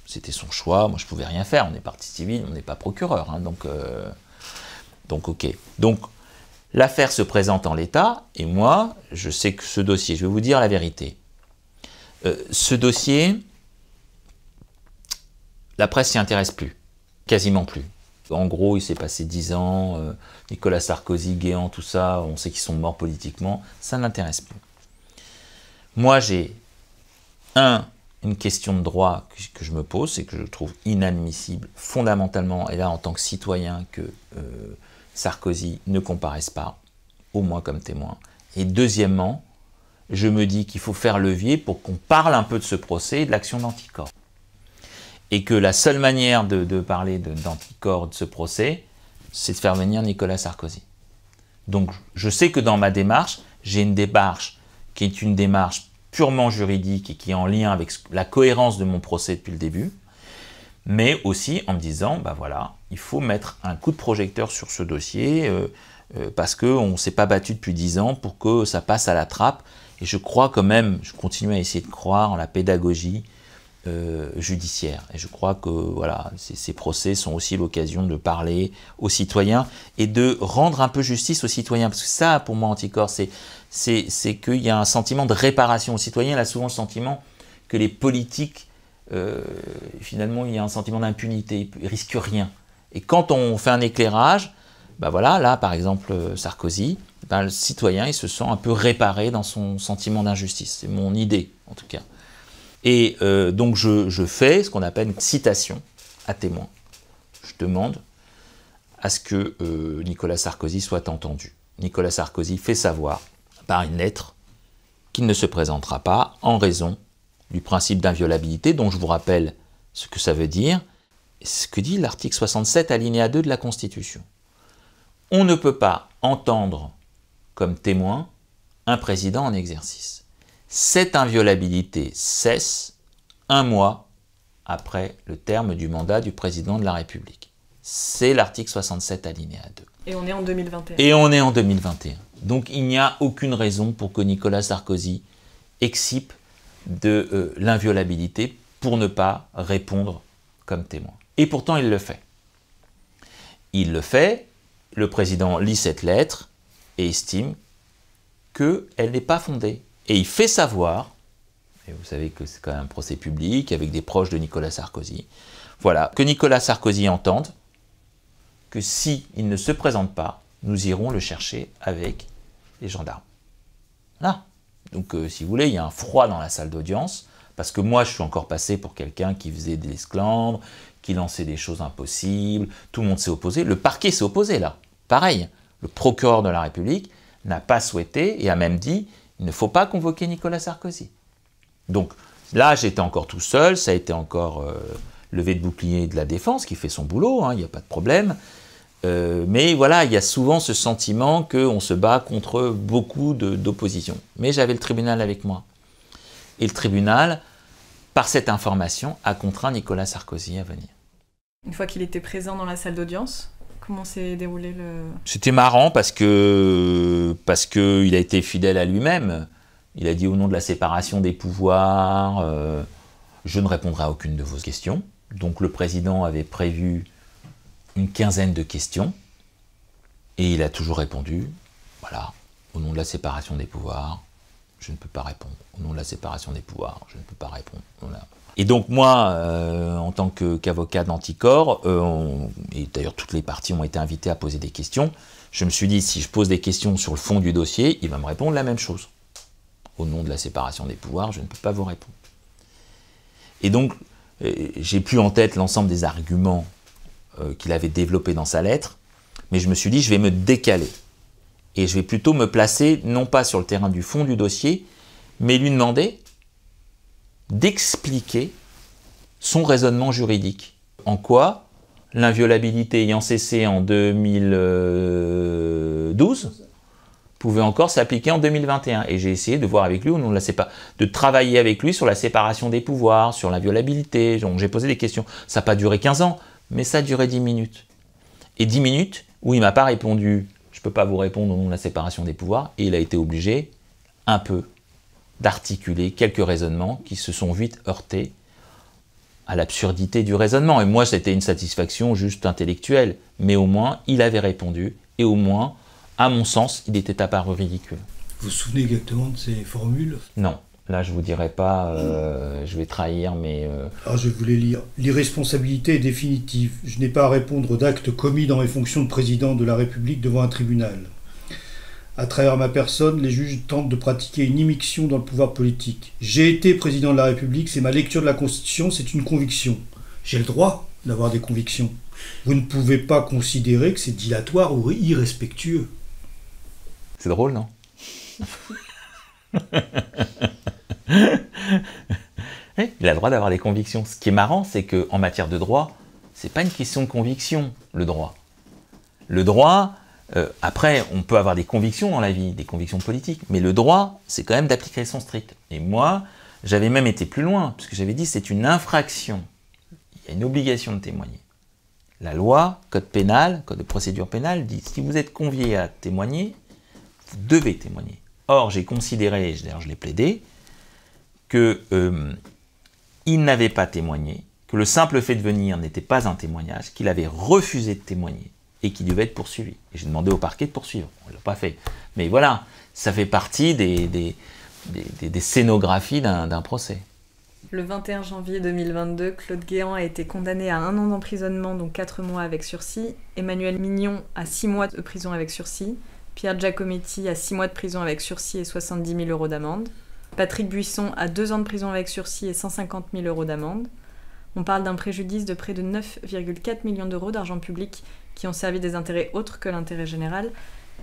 C'était son choix, moi je ne pouvais rien faire, on est partie civile, on n'est pas procureur, hein, donc ok. Donc l'affaire se présente en l'état, et moi, je sais que ce dossier, je vais vous dire la vérité, ce dossier, la presse s'y intéresse plus, quasiment plus. En gros, il s'est passé 10 ans, Nicolas Sarkozy, Guéant, tout ça, on sait qu'ils sont morts politiquement, ça n'intéresse plus. Moi, j'ai une question de droit que je me pose, c'est que je trouve inadmissible, fondamentalement, et là en tant que citoyen, que Sarkozy ne comparaisse pas, au moins comme témoin. Et deuxièmement, je me dis qu'il faut faire levier pour qu'on parle un peu de ce procès et de l'action d'Anticor. Et que la seule manière de parler d'Anticor, de ce procès, c'est de faire venir Nicolas Sarkozy. Donc je sais que dans ma démarche, j'ai une démarche qui est une démarche purement juridique et qui est en lien avec la cohérence de mon procès depuis le début, mais aussi en me disant, bah voilà, il faut mettre un coup de projecteur sur ce dossier parce qu'on ne s'est pas battu depuis 10 ans pour que ça passe à la trappe. Et je crois quand même, je continue à essayer de croire en la pédagogie judiciaire. Et je crois que voilà, ces procès sont aussi l'occasion de parler aux citoyens et de rendre un peu justice aux citoyens. Parce que ça, pour moi, Anticor, c'est qu'il y a un sentiment de réparation aux citoyens. Il a souvent le sentiment que les politiques, finalement, il y a un sentiment d'impunité, ils ne risquent rien. Et quand on fait un éclairage, ben voilà, là, par exemple, Sarkozy, ben, le citoyen, il se sent un peu réparé dans son sentiment d'injustice. C'est mon idée, en tout cas. Et donc je fais ce qu'on appelle une citation à témoin. Je demande à ce que Nicolas Sarkozy soit entendu. Nicolas Sarkozy fait savoir par une lettre qu'il ne se présentera pas en raison du principe d'inviolabilité, dont je vous rappelle ce que ça veut dire, ce que dit l'article 67 alinéa 2 de la Constitution. On ne peut pas entendre comme témoin un président en exercice. Cette inviolabilité cesse 1 mois après le terme du mandat du président de la République. C'est l'article 67 alinéa 2. Et on est en 2021. Et on est en 2021. Donc il n'y a aucune raison pour que Nicolas Sarkozy excipe de l'inviolabilité pour ne pas répondre comme témoin. Et pourtant il le fait. Il le fait, le président lit cette lettre et estime qu'elle n'est pas fondée. Et il fait savoir, et vous savez que c'est quand même un procès public avec des proches de Nicolas Sarkozy, voilà, que Nicolas Sarkozy entende que si il ne se présente pas, nous irons le chercher avec les gendarmes. Là. Donc si vous voulez, il y a un froid dans la salle d'audience, parce que moi je suis encore passé pour quelqu'un qui faisait de l'esclandre, qui lançait des choses impossibles, tout le monde s'est opposé, le parquet s'est opposé là. Pareil, le procureur de la République n'a pas souhaité et a même dit il ne faut pas convoquer Nicolas Sarkozy. Donc là, j'étais encore tout seul, ça a été encore levé de bouclier de la défense qui fait son boulot, il n'y a pas de problème. Mais voilà, il y a souvent ce sentiment qu'on se bat contre beaucoup d'opposition. Mais j'avais le tribunal avec moi. Et le tribunal, par cette information, a contraint Nicolas Sarkozy à venir. Une fois qu'il était présent dans la salle d'audience, comment s'est déroulé le... C'était marrant parce que il a été fidèle à lui-même. Il a dit au nom de la séparation des pouvoirs, je ne répondrai à aucune de vos questions. Donc le président avait prévu une quinzaine de questions et il a toujours répondu, voilà, Au nom de la séparation des pouvoirs, je ne peux pas répondre. Au nom de la séparation des pouvoirs, je ne peux pas répondre. Voilà. Et donc moi, en tant qu'avocat d'Anticor, et d'ailleurs toutes les parties ont été invitées à poser des questions, je me suis dit, si je pose des questions sur le fond du dossier, il va me répondre la même chose. Au nom de la séparation des pouvoirs, je ne peux pas vous répondre. Et donc, j'ai plus en tête l'ensemble des arguments qu'il avait développés dans sa lettre, mais je me suis dit, je vais me décaler. Et je vais plutôt me placer, non pas sur le terrain du fond du dossier, mais lui demander d'expliquer son raisonnement juridique. En quoi l'inviolabilité ayant cessé en 2012 pouvait encore s'appliquer en 2021. Et j'ai essayé de voir avec lui, de travailler avec lui sur la séparation des pouvoirs, sur l'inviolabilité. J'ai posé des questions. Ça n'a pas duré 15 ans, mais ça a duré 10 minutes. Et 10 minutes où il ne m'a pas répondu, je ne peux pas vous répondre au nom de la séparation des pouvoirs, et il a été obligé, un peu, d'articuler quelques raisonnements qui se sont vite heurtés à l'absurdité du raisonnement. Et moi, c'était une satisfaction juste intellectuelle. Mais au moins, il avait répondu, et au moins, à mon sens, il était apparu ridicule. Vous vous souvenez exactement de ces formules? Non. Là, je ne vous dirai pas, je vais trahir, mais... Alors, je vais vous les lire. L'irresponsabilité est définitive. Je n'ai pas à répondre d'actes commis dans mes fonctions de président de la République devant un tribunal. À travers ma personne, les juges tentent de pratiquer une immixtion dans le pouvoir politique. J'ai été président de la République, c'est ma lecture de la Constitution, c'est une conviction. J'ai le droit d'avoir des convictions. Vous ne pouvez pas considérer que c'est dilatoire ou irrespectueux. C'est drôle, non? Oui, il a le droit d'avoir des convictions. Ce qui est marrant, c'est qu'en matière de droit, c'est pas une question de conviction, le droit. Le droit... après, on peut avoir des convictions dans la vie, des convictions politiques, mais le droit, c'est quand même d'application stricte. Et moi, j'avais même été plus loin, parce que j'avais dit c'est une infraction. Il y a une obligation de témoigner. La loi, code pénal, code de procédure pénale, dit si vous êtes convié à témoigner, vous devez témoigner. Or, j'ai considéré, d'ailleurs je l'ai plaidé, qu'il n'avait pas témoigné, que le simple fait de venir n'était pas un témoignage, qu'il avait refusé de témoigner, et qui devait être poursuivi. Et j'ai demandé au parquet de poursuivre. On ne l'a pas fait. Mais voilà, ça fait partie des scénographies d'un procès. Le 21 janvier 2022, Claude Guéant a été condamné à 1 an d'emprisonnement, dont 4 mois avec sursis, Emmanuel Mignon à 6 mois de prison avec sursis, Pierre Giacometti à 6 mois de prison avec sursis et 70 000 € d'amende, Patrick Buisson à 2 ans de prison avec sursis et 150 000 € d'amende. On parle d'un préjudice de près de 9,4 millions d'euros d'argent public qui ont servi des intérêts autres que l'intérêt général.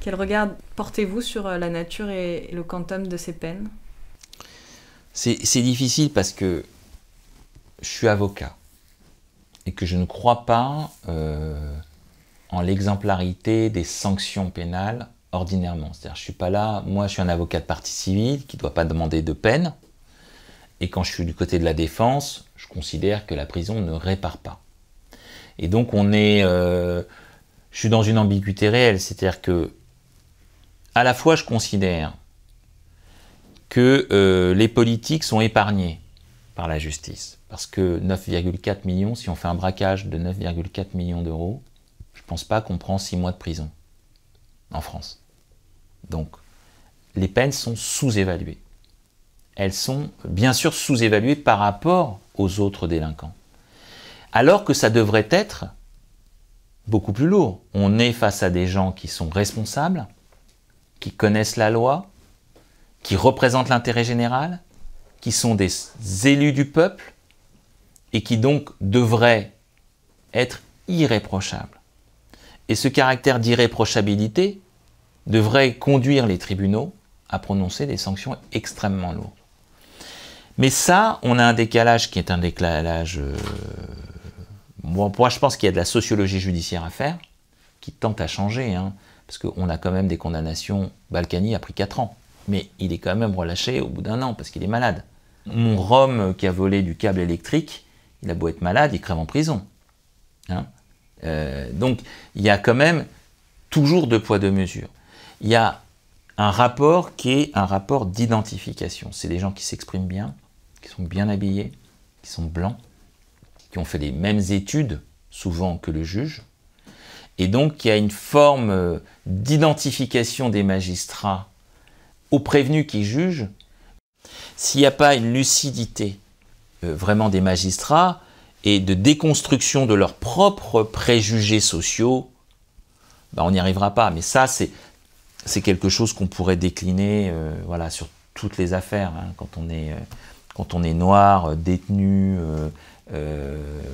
Quel regard portez-vous sur la nature et le quantum de ces peines? C'est difficile parce que je suis avocat et que je ne crois pas en l'exemplarité des sanctions pénales ordinairement. C'est-à-dire, je suis pas là, moi je suis un avocat de partie civile qui ne doit pas demander de peine, et quand je suis du côté de la défense, je considère que la prison ne répare pas. Et donc je suis dans une ambiguïté réelle, c'est-à-dire que à la fois je considère que les politiques sont épargnés par la justice, parce que 9,4 millions, si on fait un braquage de 9,4 millions d'euros, je ne pense pas qu'on prend 6 mois de prison en France. Donc les peines sont sous-évaluées. Elles sont bien sûr sous-évaluées par rapport aux autres délinquants. Alors que ça devrait être beaucoup plus lourd. On est face à des gens qui sont responsables, qui connaissent la loi, qui représentent l'intérêt général, qui sont des élus du peuple, et qui donc devraient être irréprochables. Et ce caractère d'irréprochabilité devrait conduire les tribunaux à prononcer des sanctions extrêmement lourdes. Mais ça, on a un décalage qui est un décalage... Moi, je pense qu'il y a de la sociologie judiciaire à faire, qui tente à changer, hein, parce qu'on a quand même des condamnations. Balkany a pris 4 ans, mais il est quand même relâché au bout d'1 an, parce qu'il est malade. Mon Rome qui a volé du câble électrique, il a beau être malade, il crève en prison. Hein, donc, il y a quand même toujours 2 poids 2 mesures. Il y a un rapport qui est un rapport d'identification. C'est des gens qui s'expriment bien, qui sont bien habillés, qui sont blancs, qui ont fait les mêmes études, souvent, que le juge. Et donc, il y a une forme d'identification des magistrats aux prévenus qui jugent, s'il n'y a pas une lucidité vraiment des magistrats et de déconstruction de leurs propres préjugés sociaux, ben on n'y arrivera pas. Mais ça, c'est quelque chose qu'on pourrait décliner voilà, sur toutes les affaires. Hein. Quand on est noir, détenu,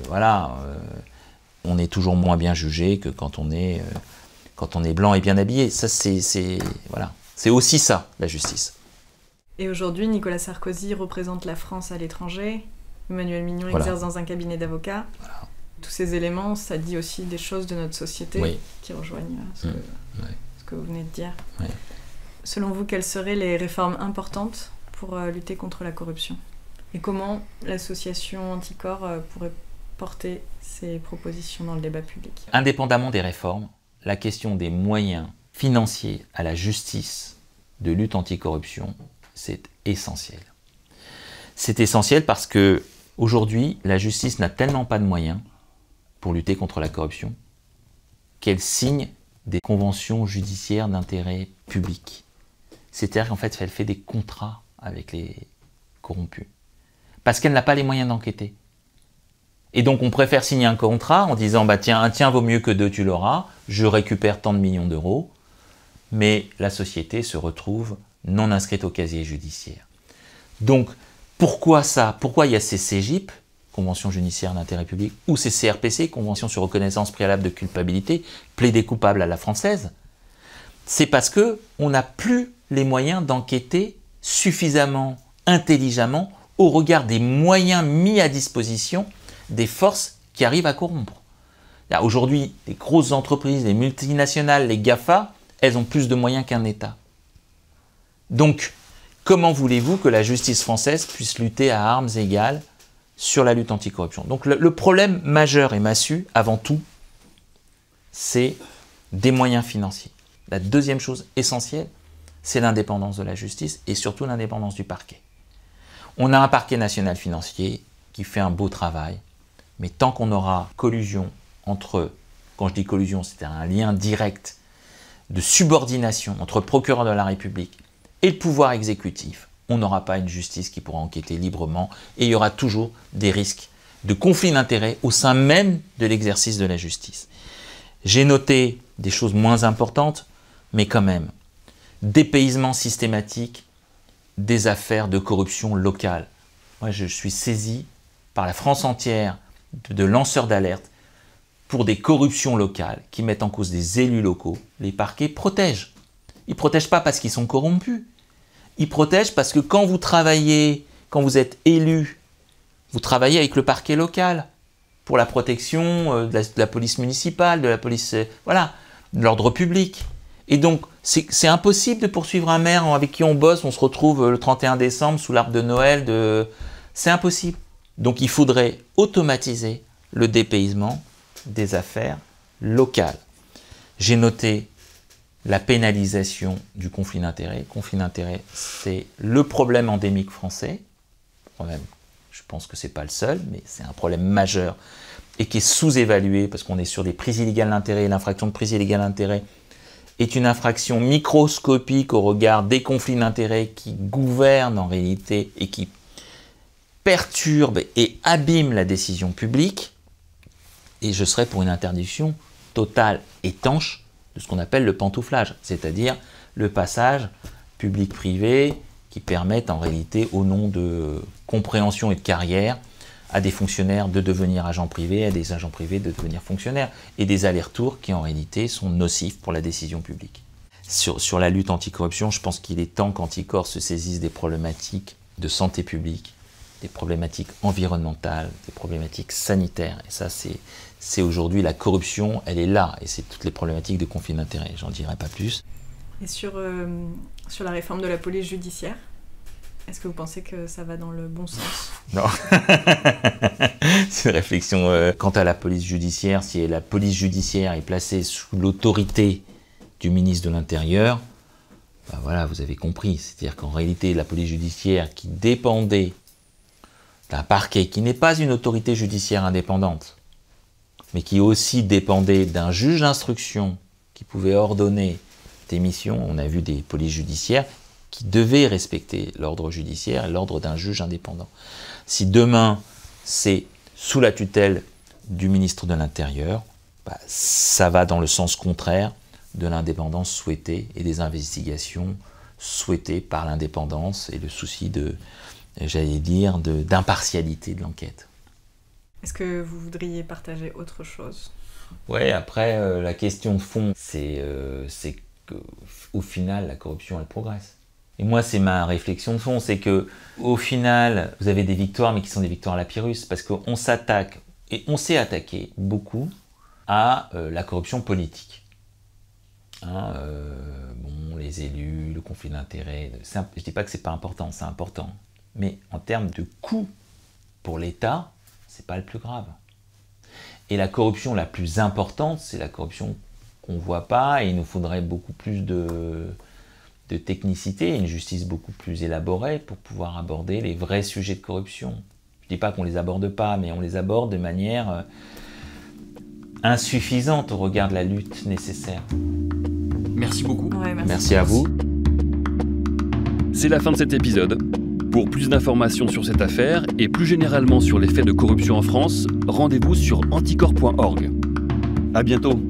voilà, on est toujours moins bien jugé que quand on est blanc et bien habillé. Ça, voilà. C'est aussi ça, la justice. Et aujourd'hui, Nicolas Sarkozy représente la France à l'étranger. Emmanuel Mignon exerce dans un cabinet d'avocats. Voilà. Tous ces éléments, ça dit aussi des choses de notre société qui rejoignent ce que vous venez de dire. Oui. Selon vous, quelles seraient les réformes importantes pour lutter contre la corruption? Et comment l'association Anticor pourrait porter ces propositions dans le débat public? Indépendamment des réformes, la question des moyens financiers à la justice de lutte anticorruption, c'est essentiel. C'est essentiel parce que aujourd'hui, la justice n'a tellement pas de moyens pour lutter contre la corruption qu'elle signe des conventions judiciaires d'intérêt public. C'est-à-dire qu'en fait, elle fait des contrats avec les corrompus. Parce qu'elle n'a pas les moyens d'enquêter. Et donc on préfère signer un contrat en disant bah tiens, un tien vaut mieux que deux, tu l'auras, je récupère tant de millions d'euros, mais la société se retrouve non inscrite au casier judiciaire. Donc pourquoi ça? Pourquoi il y a ces CJIP, Convention judiciaire d'intérêt public, ou ces CRPC, Convention sur reconnaissance préalable de culpabilité, plaider coupable à la française? C'est parce qu'on n'a plus les moyens d'enquêter suffisamment intelligemment au regard des moyens mis à disposition des forces qui arrivent à corrompre. Aujourd'hui, les grosses entreprises, les multinationales, les GAFA, elles ont plus de moyens qu'un État. Donc, comment voulez-vous que la justice française puisse lutter à armes égales sur la lutte anticorruption? Donc le problème majeur et massu, avant tout, c'est des moyens financiers. La deuxième chose essentielle, c'est l'indépendance de la justice et surtout l'indépendance du parquet. On a un parquet national financier qui fait un beau travail, mais tant qu'on aura collusion entre, quand je dis collusion, c'est un lien direct de subordination entre le procureur de la République et le pouvoir exécutif, on n'aura pas une justice qui pourra enquêter librement et il y aura toujours des risques de conflit d'intérêts au sein même de l'exercice de la justice. J'ai noté des choses moins importantes, mais quand même, dépaysement systématique des affaires de corruption locale. Moi, je suis saisi par la France entière de lanceurs d'alerte pour des corruptions locales qui mettent en cause des élus locaux. Les parquets protègent. Ils ne protègent pas parce qu'ils sont corrompus. Ils protègent parce que quand vous travaillez, quand vous êtes élu, vous travaillez avec le parquet local pour la protection de la police municipale, de la police, voilà, de l'ordre public. Et donc, c'est impossible de poursuivre un maire avec qui on bosse, on se retrouve le 31 décembre sous l'arbre de Noël. C'est impossible. Donc, il faudrait automatiser le dépaysement des affaires locales. J'ai noté la pénalisation du conflit d'intérêts. Conflit d'intérêts, c'est le problème endémique français. Problème, je pense que ce n'est pas le seul, mais c'est un problème majeur et qui est sous-évalué parce qu'on est sur des prises illégales d'intérêt. L'infraction de prise illégale d'intérêt est une infraction microscopique au regard des conflits d'intérêts qui gouvernent en réalité et qui perturbent et abîment la décision publique. Et je serais pour une interdiction totale, étanche, de ce qu'on appelle le pantouflage, c'est-à-dire le passage public-privé qui permettent en réalité, au nom de compréhension et de carrière, à des fonctionnaires de devenir agents privés, à des agents privés de devenir fonctionnaires, et des allers-retours qui en réalité sont nocifs pour la décision publique. Sur la lutte anticorruption, je pense qu'il est temps qu'Anticor se saisisse des problématiques de santé publique, des problématiques environnementales, des problématiques sanitaires. Et ça, c'est aujourd'hui la corruption, elle est là, et c'est toutes les problématiques de conflit d'intérêts. J'en dirai pas plus. Et sur la réforme de la police judiciaire, est-ce que vous pensez que ça va dans le bon sens? Non. C'est une réflexion. Quant à la police judiciaire, si la police judiciaire est placée sous l'autorité du ministre de l'Intérieur, ben voilà, vous avez compris. C'est-à-dire qu'en réalité, la police judiciaire qui dépendait d'un parquet, qui n'est pas une autorité judiciaire indépendante, mais qui aussi dépendait d'un juge d'instruction qui pouvait ordonner des missions. On a vu des polices judiciaires qui devait respecter l'ordre judiciaire et l'ordre d'un juge indépendant. Si demain, c'est sous la tutelle du ministre de l'Intérieur, ça va dans le sens contraire de l'indépendance souhaitée et des investigations souhaitées par l'indépendance et le souci d'impartialité de l'enquête. Est-ce que vous voudriez partager autre chose ? Ouais, après, la question de fond, c'est qu'au final, la corruption, elle progresse. Et moi, c'est ma réflexion de fond, c'est que au final, vous avez des victoires, mais qui sont des victoires à la Pyrrhus, parce qu'on s'attaque, et on s'est attaqué beaucoup à la corruption politique. Les élus, le conflit d'intérêts, je ne dis pas que c'est pas important, c'est important. Mais en termes de coût pour l'État, c'est pas le plus grave. Et la corruption la plus importante, c'est la corruption qu'on ne voit pas, et il nous faudrait beaucoup plus de technicité, une justice beaucoup plus élaborée pour pouvoir aborder les vrais sujets de corruption. Je ne dis pas qu'on ne les aborde pas, mais on les aborde de manière insuffisante au regard de la lutte nécessaire. Merci beaucoup. Ouais, merci à vous. C'est la fin de cet épisode. Pour plus d'informations sur cette affaire et plus généralement sur les faits de corruption en France, rendez-vous sur anticorps.org. À bientôt.